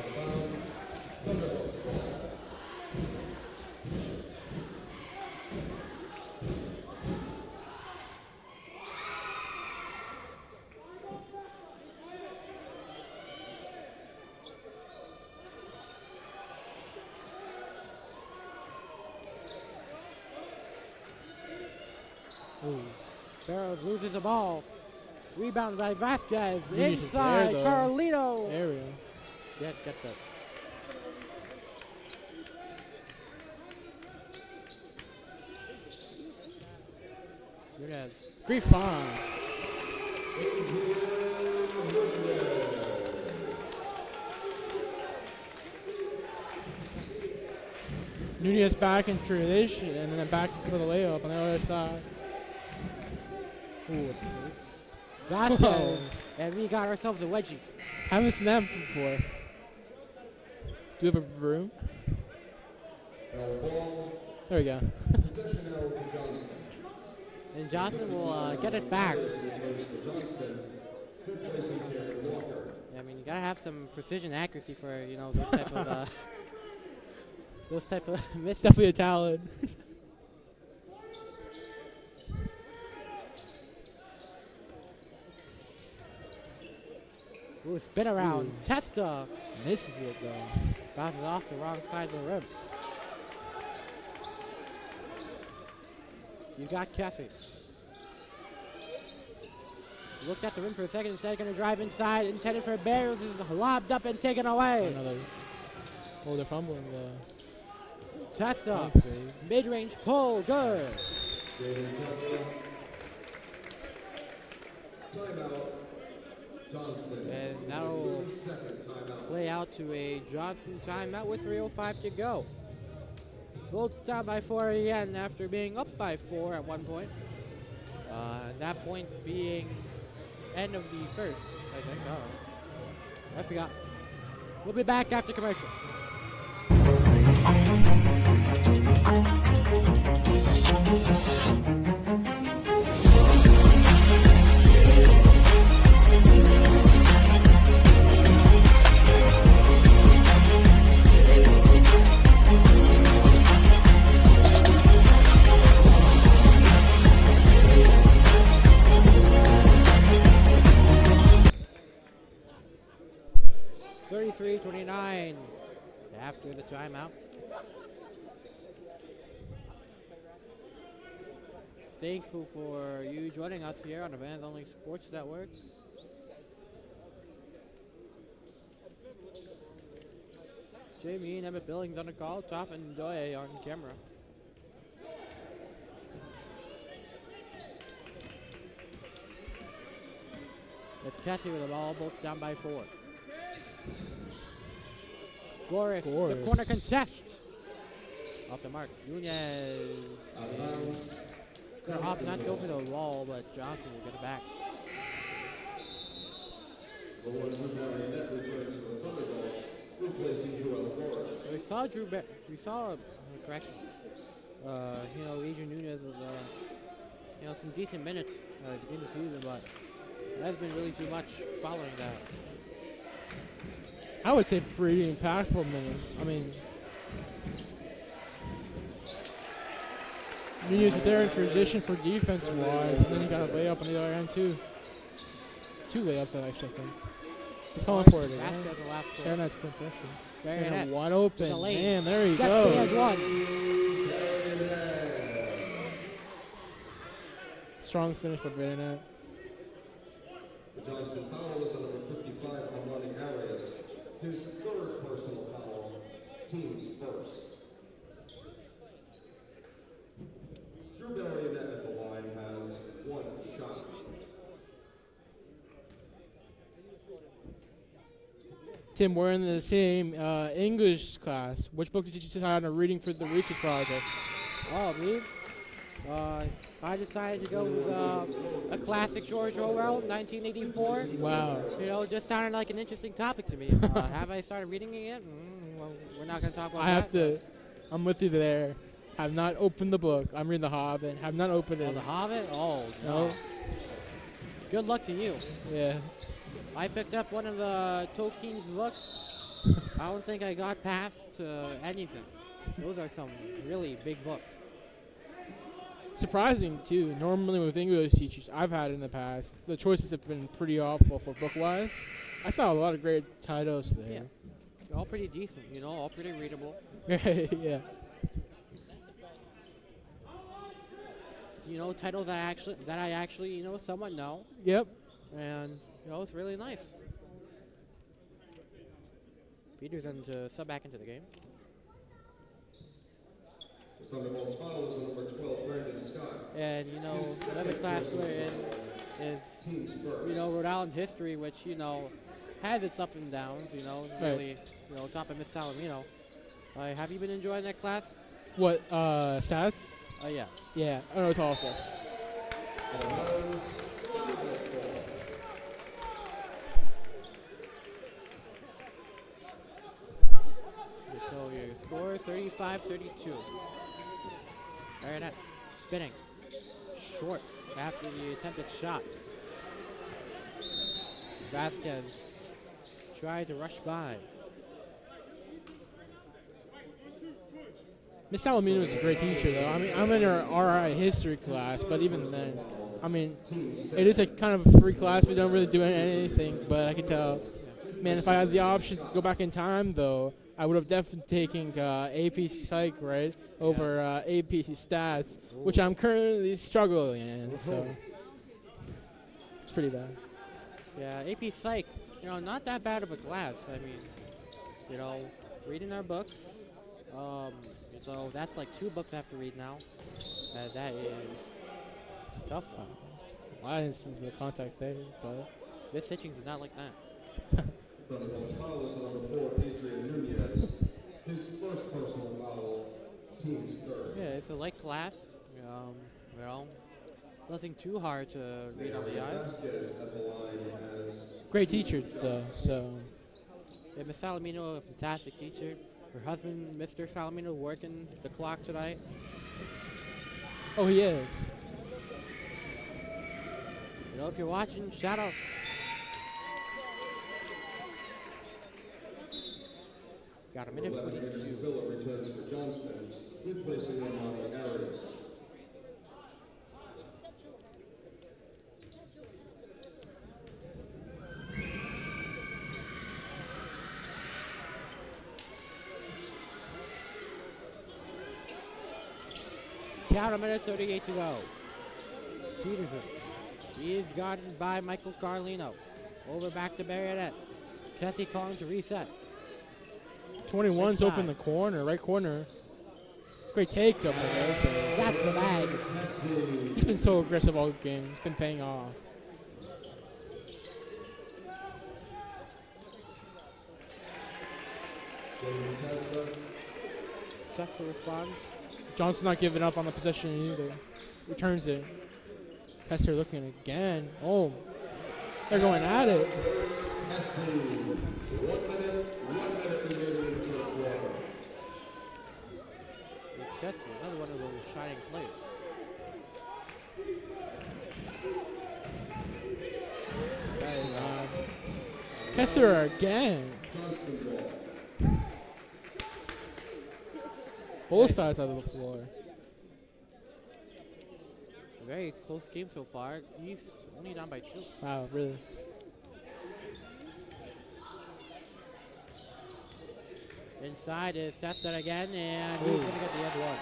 Ooh. Barrows loses the ball. Rebound by Vasquez. Nunez is Inside, there, though. Carlino. Area. Get that. Nunez. Great find. Nunez back in transition and then back for the layup on the other side. Ooh. Vasquez. And we got ourselves a wedgie. Haven't seen that before. Do we have a broom? There we go. Possession now to Johnston. And Johnston will get it back. Johnston, replacing Karen Walker. I mean, you gotta have some precision accuracy for those type of those type of misses. Definitely a talent. Ooh, spin around. Ooh. Testa Misses it though. bounces off the wrong side of the rim. You got Kessie. Looked at the rim for a second, instead gonna drive inside, intended for Barrows, is lobbed up and taken away. Another. Oh, they're fumbling the. Testa, fake. mid-range pull, good. Timeout. Johnston. And that'll Second timeout. play out to a Johnston timeout with 3:05 to go. Bulls down by 4 again after being up by 4 at one point. That point being end of the first, I think. Oh, I forgot. We'll be back after commercial. .29 after the timeout. thankful for you joining us here on the Vans Only Sports Network. Jamie and Emmett Billings on the call, Top and Doye on camera. It's Cassie with the ball, both down by 4. Goris, the corner contest. Off the mark, Nunez. Gonna opt not to go for the wall, but Johnston will get it back. We saw correction. Adrian Nunez was, some decent minutes at the beginning of the season, but it has been really too much following that. I would say pretty impactful minutes. I mean, Nunez was there in transition for defense-wise, and then he got a layup on the other end too. 2 layups, I think. He's calling for it again. Very nice compression. And wide open. Man, there he goes. Strong finish by Bayonet. The Johnston foul is on number 55 on Ronnie Arias. His 3rd personal foul, team's first. Drew Bayonet at the line has 1 shot. Tim, we're in the same English class. Which book did you decide on reading for the research project? Oh, me? I decided to go with a classic George Orwell, 1984. Wow. Just sounded like an interesting topic to me. Have I started reading it yet? Well, we're not going to talk about that. I'm with you there. Have not opened the book. I'm reading The Hobbit. Have not opened it. Oh, The Hobbit? Oh, no. Good luck to you. Yeah. I picked up one of the Tolkien's books. I don't think I got past anything. Those are some really big books. Surprising, too. Normally with English teachers I've had in the past, the choices have been pretty awful for book-wise. I saw a lot of great titles there. Yeah. All pretty decent, all pretty readable. Yeah. Titles that I actually somewhat know. Yep. And it's really nice. Peterson to sub back into the game. Thunderbolt's foul is on number 12, Brandon Scott. And another class we're in is Rhode Island history, which has its ups and downs. Really top of Miss Salamino. Have you been enjoying that class? What stats? Yeah. Yeah. Oh no, it's awful. So your score 35-32. Bayonet spinning. Short after the attempted shot. Vasquez tried to rush by. Miss Salamino is a great teacher, though. I mean, I'm in her RI history class, but even then, I mean, it is a kind of a free class. We don't really do anything, but I can tell. Man, if I had the option to go back in time, though, I would have definitely taken AP Psych, right, over AP Stats, which I'm currently struggling in, so it's pretty bad. Yeah, AP Psych, not that bad of a class. I mean, reading our books. So that's like 2 books I have to read now. That is tough. I didn't see the contact there, but this Hitchings is not like that. Thunderbolt's foul is on number 4, Adrian Nunez. His 1st personal foul, team's 3rd. Yeah, it's a light class. Nothing too hard to read on the eyes. Vasquez at the line has great teacher, though. So. Yeah, Miss Salamino, a fantastic teacher. Her husband, Mr. Salamino, working the clock tonight. Oh, he is. If you're watching, shout out. Got a minute 42. Villa returns for Johnston, replacing him on the Arias. Count a minute 38 to go. Peterson. He is guarded by Michael Carlino. Over back to Barrett. Kessie calling to reset. 21's Inside. open the corner, right corner. Great take up there. So That's the bag. he's been so aggressive all game. It's been paying off. Testa responds. Johnson's not giving up on the possession either. Returns it. Kessler looking again. Oh, they're going at it. 1 minute remaining in the quarter. Testa, another one of those shining players. Kessler again. Johnston ball. Both sides of the floor. A very close game so far. East only down by 2. Wow, really. Inside is Testa again, and he's going to get the end one.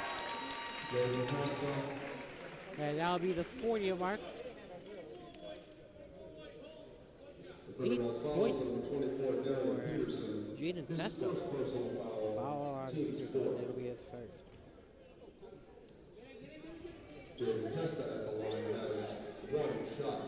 And that'll be the 40 mark. 8 points for Jaden Testa. Foul on Peterson, it'll be his first. Jaden Testa at the line has 1 shot.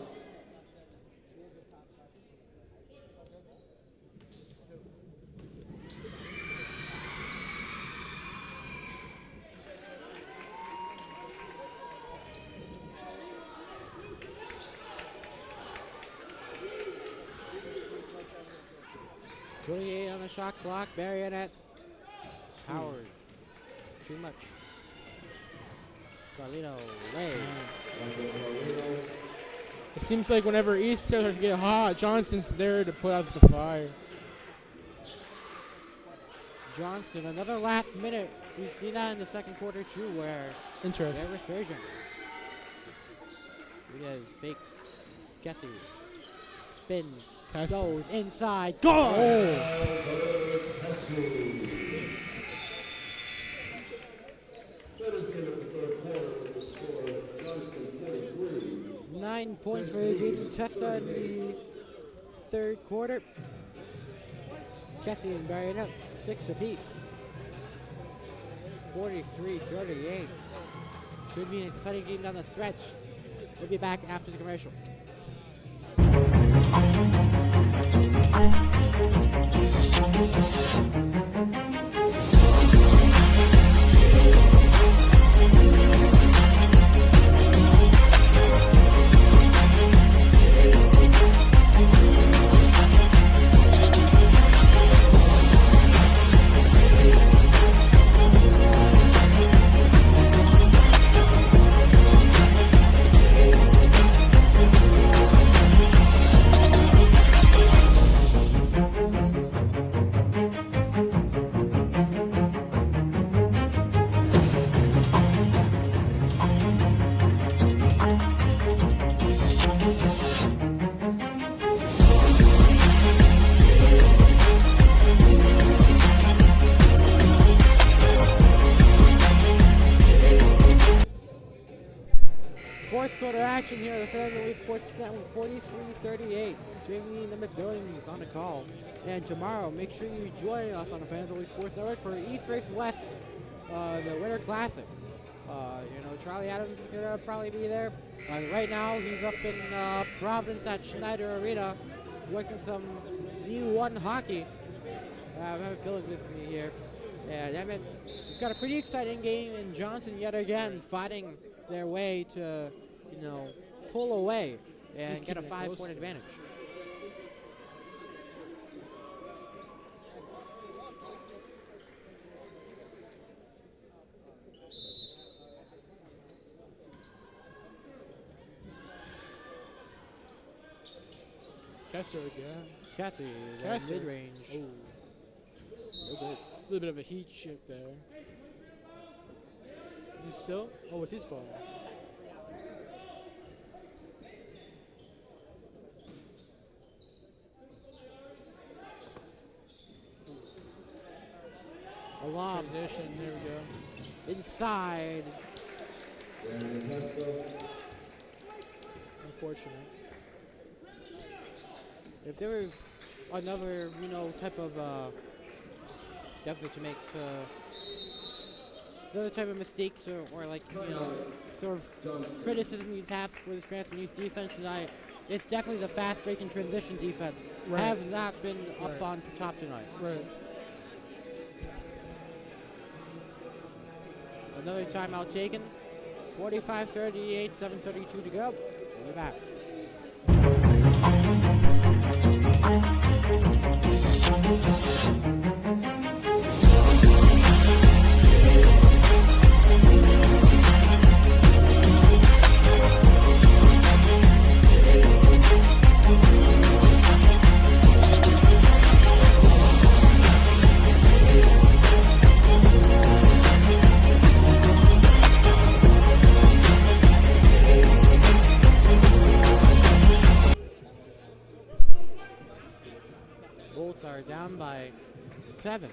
On the shot clock, Marionette. Howard. Too much. Carlino, Ray. It seems like whenever East starts to get hot, Johnston's there to put out the fire. Johnston, another last minute. We've seen that in the second quarter too, where Interesting. they're resurgent. Diaz fakes. Kessie. Spins. Kessler. Goes inside. Goal! Oh. That is the end of the third quarter with the score of Johnston 43. 9 points for Jaden Testa in the third quarter. Kessie and Barry up 6 apiece. 43-38. Should be an exciting game down the stretch. We'll be back after the commercial. Fourth quarter action here at the Fairview Sports Network, 43-38. Jamie and the McBillings on the call. And tomorrow, make sure you join us on the Fairview Sports Network for East vs. West, the Winter Classic. Charlie Adams is going to probably be there. Right now, he's up in Providence at Schneider Arena working some D1 hockey. I have McBillings with me here. And Emmett, we've got a pretty exciting game in Johnston yet again, fighting their way to, pull away and get a 5-point advantage. Kessler again. Kessie, Kessler. mid-range. Oh. No good. A little bit of a heat shift there. Is he still? Oh, what's his ball? A lob. Transition, there we go. Inside. unfortunate. If there was another, type of effort to make another type of mistakes or like, sort of criticism you'd have for this Cranston East defense tonight, it's definitely the fast break and transition defense. Right. Has not been up Right. on top tonight. Right. Another timeout taken. 45-38, 7:32 to go. We'll be back. Bolts are down by 7.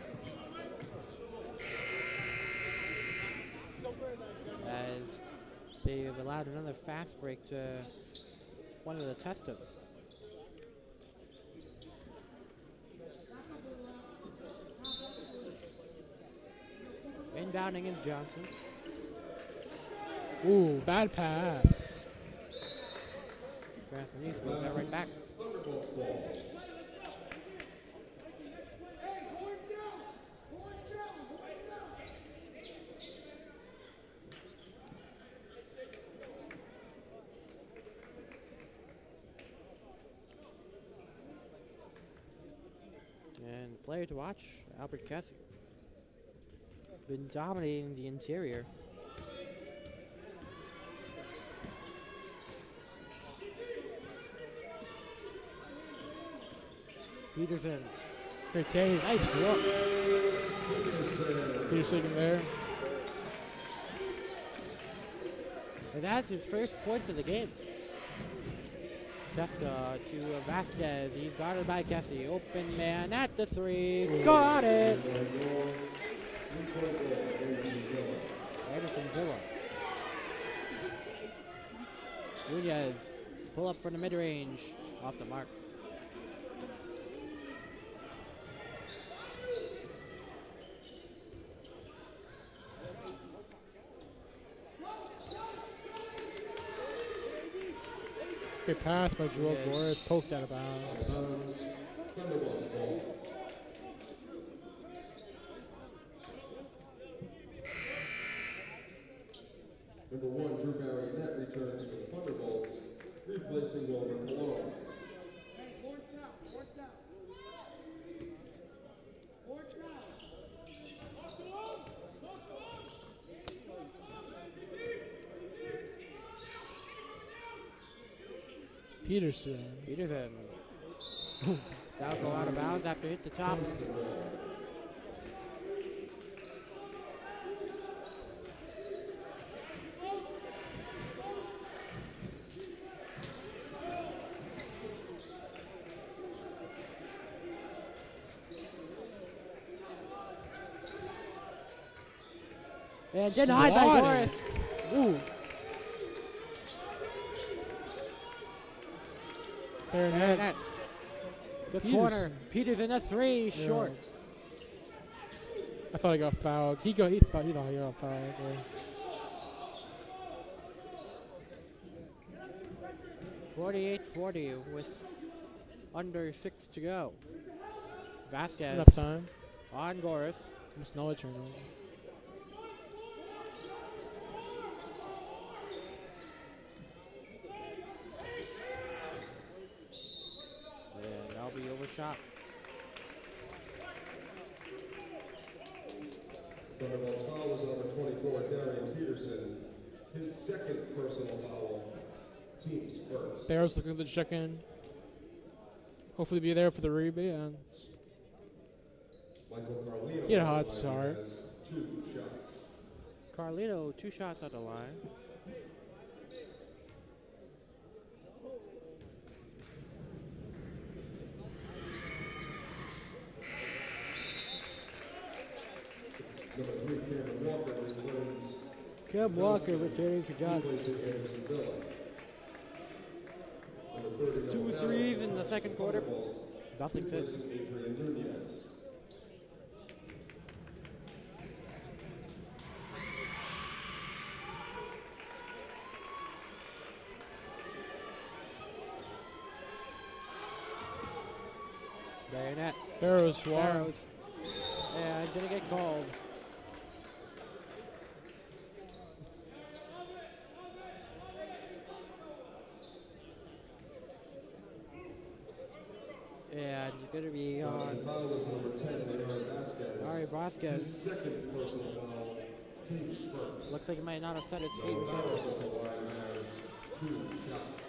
As they've allowed another fast break to one of the testers. Inbounding is Johnston. Ooh, bad pass. Cranston East goes that right back. Thunderbolts ball. And player to watch, Albert Kessie. Been dominating the interior. Peterson. Great save. Nice look. Peterson there. And that's his first points of the game. Testa to Vasquez. He's guarded by Kessie. Open man at the 3. Ooh. Got it. Anderson Villa. Nunez. Pull up from the mid range. Off the mark. Great pass by Joel Yes. Boris, poked out of bounds. Thunderbolts ball. Number 1, Drew Marionette returns for the Thunderbolts, replacing Wilbur Malone. Peterson. Peterson. That'll go out of bounds after it hits the top. And denied by Swatted. Doris. Ooh. Baronet. Good Peters. corner. Peterson a 3, Yeah. short. I thought he got fouled. He thought he got fouled. Yeah. 48-40 with under 6 to go. Vasquez Enough time. on Goris. Almost another turnover. And that'll be overshot. Thunderbolts foul was number 24, Darian Peterson. His second personal foul, team's first. Barrow's looking to check in. Hopefully be there for the rebounds. Michael Carlino He had a hot has start. 2 shots. Carlito, 2 shots at the line. Number 3, Cameron Walker returns. Cam Walker returning to Johnston. Replacing Anderson Villa. 2 threes in the second quarter. Nothing since. Adrian Nunez. Bayonet. Barrows swung. Barrows. And gonna get called. And it's gonna be on Foul is number 10, Larry Vasquez. Ari Vasquez. His second personal foul, team's first. Looks like he might not have set his feet. Navarro at the line has 2 shots.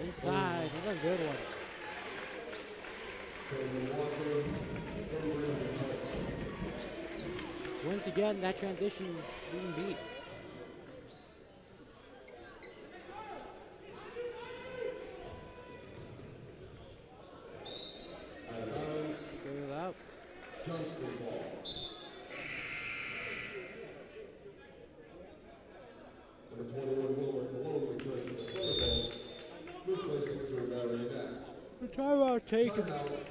Inside, another good one. Once again, that transition being beat. Get it out. Johnston ball. Number 21, Wilmer Cologne returns to the quarterballs, replacing Drew Marionette. The timeout taken Timeout,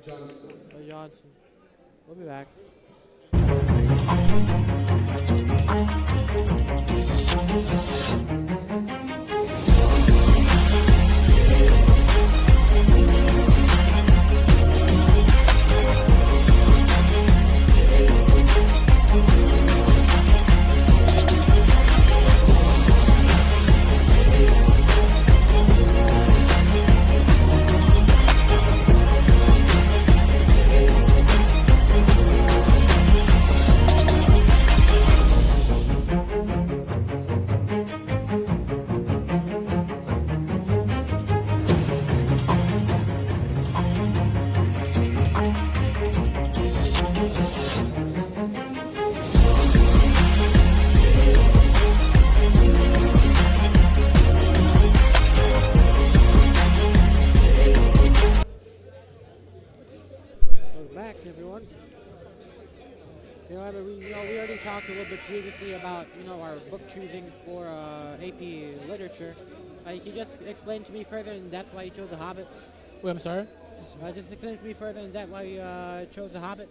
Johnston. by Johnston. We'll be back. Back, everyone. We already talked a little bit previously about, our book choosing for AP Literature. Can you just explain to me further in depth why you chose The Hobbit? Wait, I'm sorry? Just explain to me further in depth why you chose The Hobbit.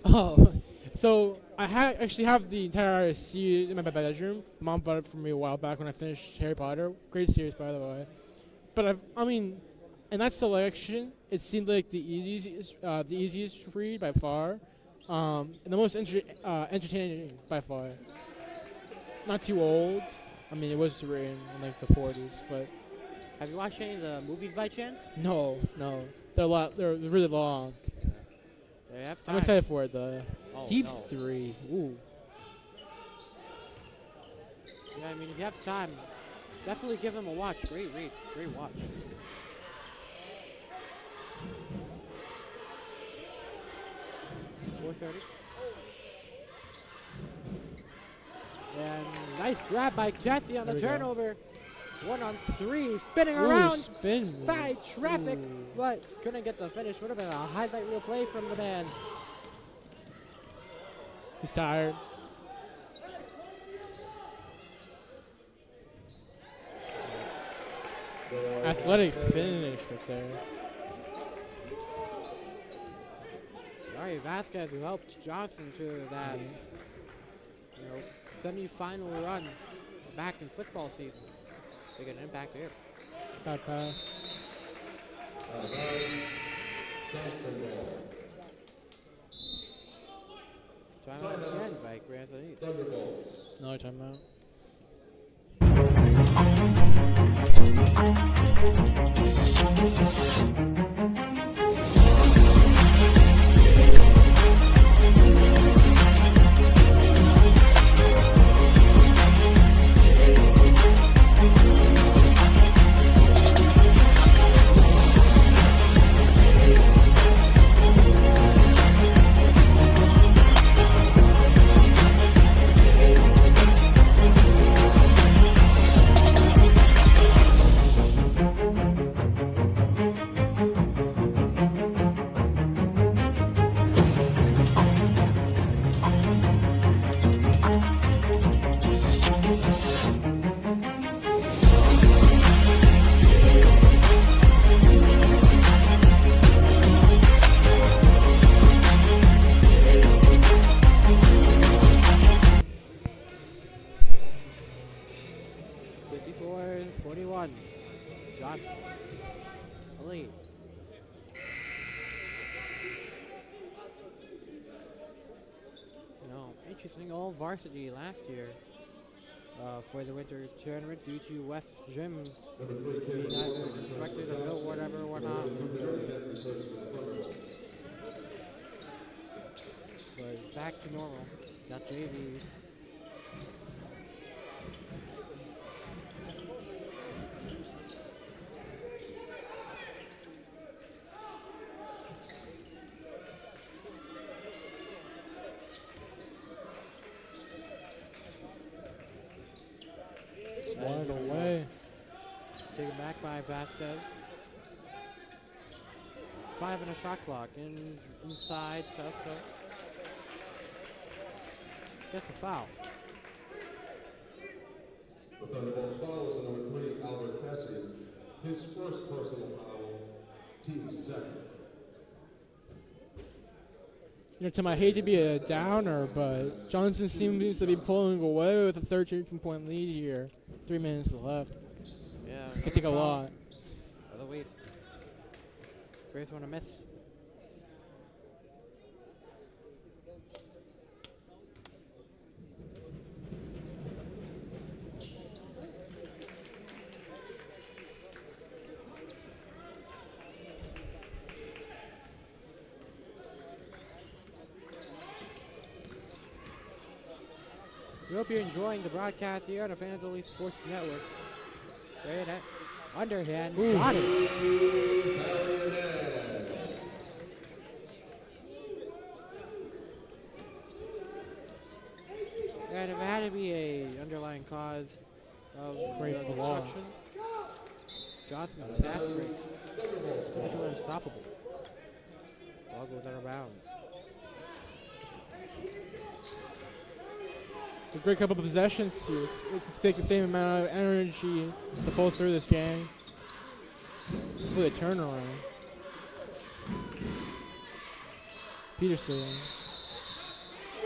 Oh, so I actually have the entire series in my bedroom. Mom bought it for me a while back when I finished Harry Potter. Great series, by the way. But in that selection, it seemed like the easiest read by far, and the most entertaining by far. Not too old. It was written in like the 40s, but Have you watched any of the movies by chance? no. They're really long. They have I'm time. excited for it though. Oh, Deep no. 3. Ooh. Yeah, if you have time, definitely give them a watch. Great read. Great watch. .430. And nice grab by Jesse on the There we go. turnover. 1-on-3, spinning Ooh, around spin move. by traffic, Ooh. but couldn't get the finish. Would have been a highlight reel play from the man. He's tired. Athletic finish right there. Ari Vasquez, who helped Johnston to that semi-final run back in football season. Big an impact here. Bad pass. Johnston ball. Timeout again by Cranston East. Thunderbolts. Another timeout. A lead. No, interesting. All varsity last year for the winter tournament due to West Gym being either constructed or built, whatever, whatnot. But back to normal. Got JVs. Swatted away. Taken back by Vasquez. 5 and a shot clock. Inside Tesco. Gets a foul. The Thunderbolts foul is number 3, Albert Cassie. His first personal foul, team second. You know, Tim, I hate to be a downer, but Johnston seems to be pulling away with a 13-point lead here. 3 minutes left. Yeah. This could take a lot. Other ways. First one to miss. We hope you're enjoying the broadcast here on the Fans Only Sports Network. Right at underhand. Ooh. Got it. And if it had to be a underlying cause of Break the law. obstruction, Johnston's fast break. Virtually unstoppable. Ball goes out of bounds. A great couple of possessions to take the same amount of energy to pull through this game. With a turnaround. Peterson.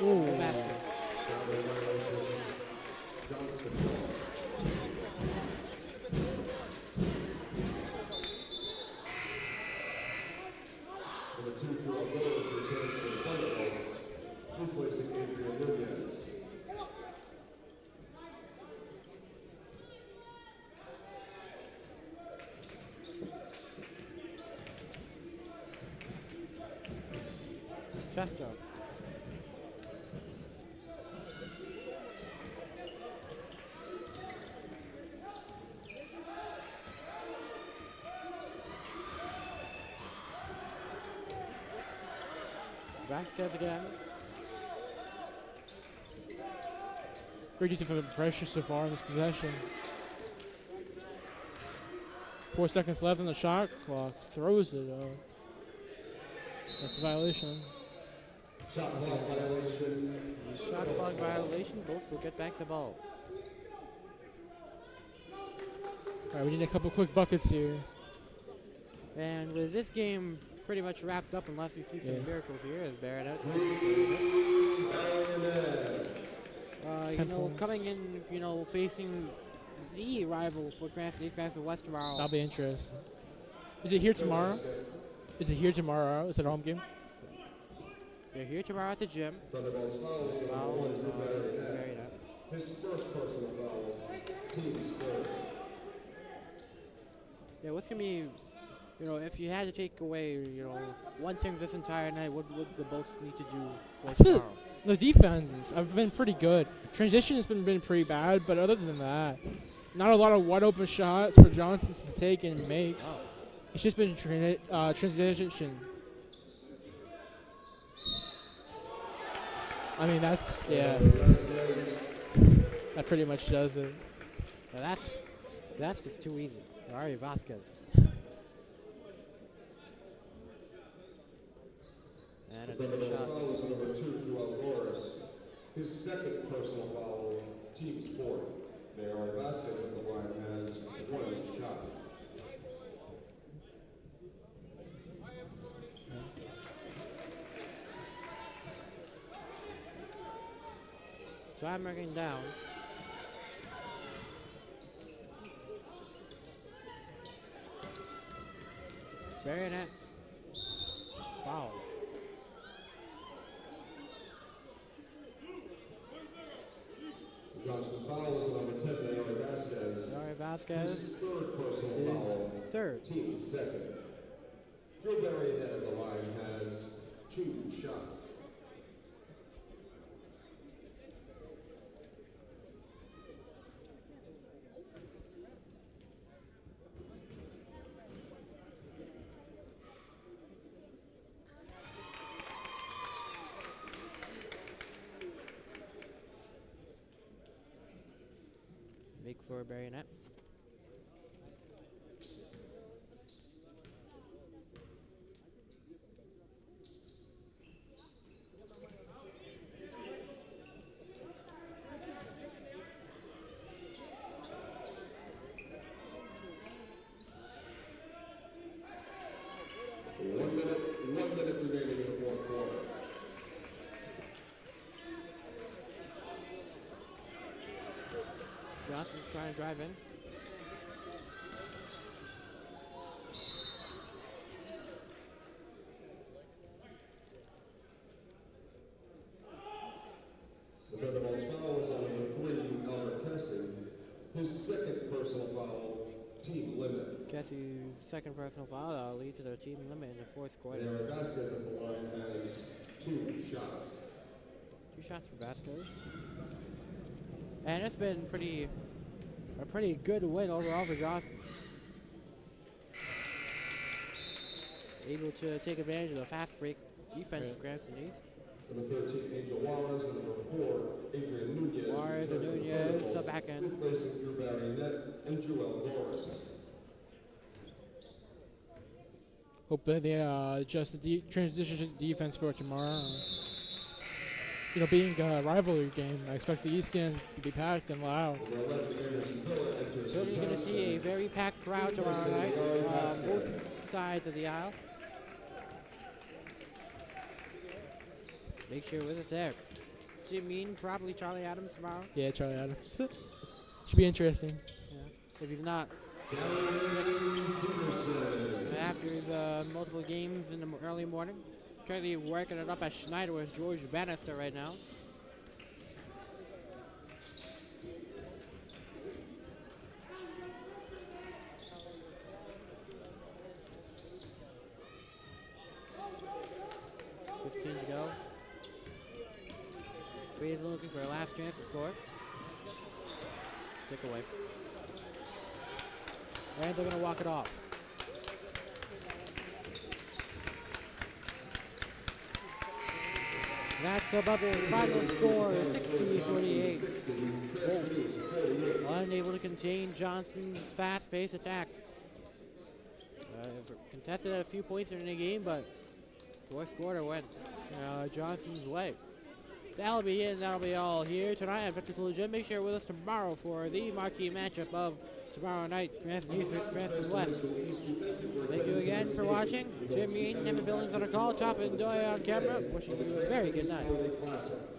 Ooh. Basket. Number 2, Joel Willis returns to the Thunderbolts, replacing Adrian Nunez. Chesto. Vasquez again. Great use of pressure so far in this possession. 4 seconds left on the shot clock. Throws it. That's a violation. Shot clock violation. Shot clock violation. Both will get back the ball. All right, we need a couple quick buckets here. And with this game pretty much wrapped up, unless we see some Yeah. miracles here, as Baronet. Ten points. Coming in, facing the rival for Cranston, East Cranston West tomorrow. That'll be interesting. Is it here tomorrow? Is it here tomorrow? Is it a home game? They're here tomorrow at the gym. Thunderbolts foul is Foul, number 1, Drew Baronet. Baronet. His first personal foul, team third. Yeah, what's gonna be, if you had to take away, one thing this entire night, what would the Bolts need to do I for feel tomorrow? the defenses have been pretty good. Transition has been pretty bad, but other than that, not a lot of wide open shots for Johnston to take and make. Oh, It's just been transition. I mean, that pretty much does it. now that's just too easy. Ari Vasquez. And another Thunderbolts shot. foul is number 2, Joel Morris. His second personal foul, team's fourth. There are Vasquez at the line has 1 shot. Time running down. Bayonet. Foul. Johnston foul is number 10, Naomi Vasquez. Sorry, Vasquez. His third personal His foul. third. Team second. Drew Bayonet at the line has 2 shots. Big for Bayonet. One minute remaining in the fourth quarter. Johnston's trying to drive in. The Thunderbolts foul is on number 3, Albert Kessie. His second personal foul, team limit. Jesse's second personal foul that'll lead to their team limit in the fourth quarter. Naomi Vasquez at the line has 2 shots. 2 shots for Vasquez. And it's been a pretty good win overall for Johnston. Able to take advantage of the fast break defense of Cranston East. Number 13, Angel Juarez, and number 4, Adrian Nunez. Juarez and Nunez, sub back end. Replacing Drew Bayonet and Joel Norris. Hope that they adjust the transition to defense for tomorrow. Being a rivalry game, I expect the East End to be packed and loud. Certainly going to see a very packed crowd tomorrow night, both sides of the aisle. Make sure with us there. Jim Mean, probably Charlie Adams tomorrow. Yeah, Charlie Adams. Should be interesting. Yeah. If he's not, after his multiple games in the early morning. Currently working it up at Schneider with George Bannister right now. To go. Breeze looking for a last chance to score. Take away. And they're going to walk it off. That's about the final score, 60-48. Unable to contain Johnston's fast-paced attack. Contested at a few points in the game, but fourth quarter went Johnston's way. That'll be it, and that'll be all here tonight at Victor Collision. Make sure you're with us tomorrow for the marquee matchup of tomorrow night, Cranston East versus Cranston West. Thank you again for watching. Jim Mean, Emma Billings on a call, Tough and Doy on camera. Wishing you a very good night.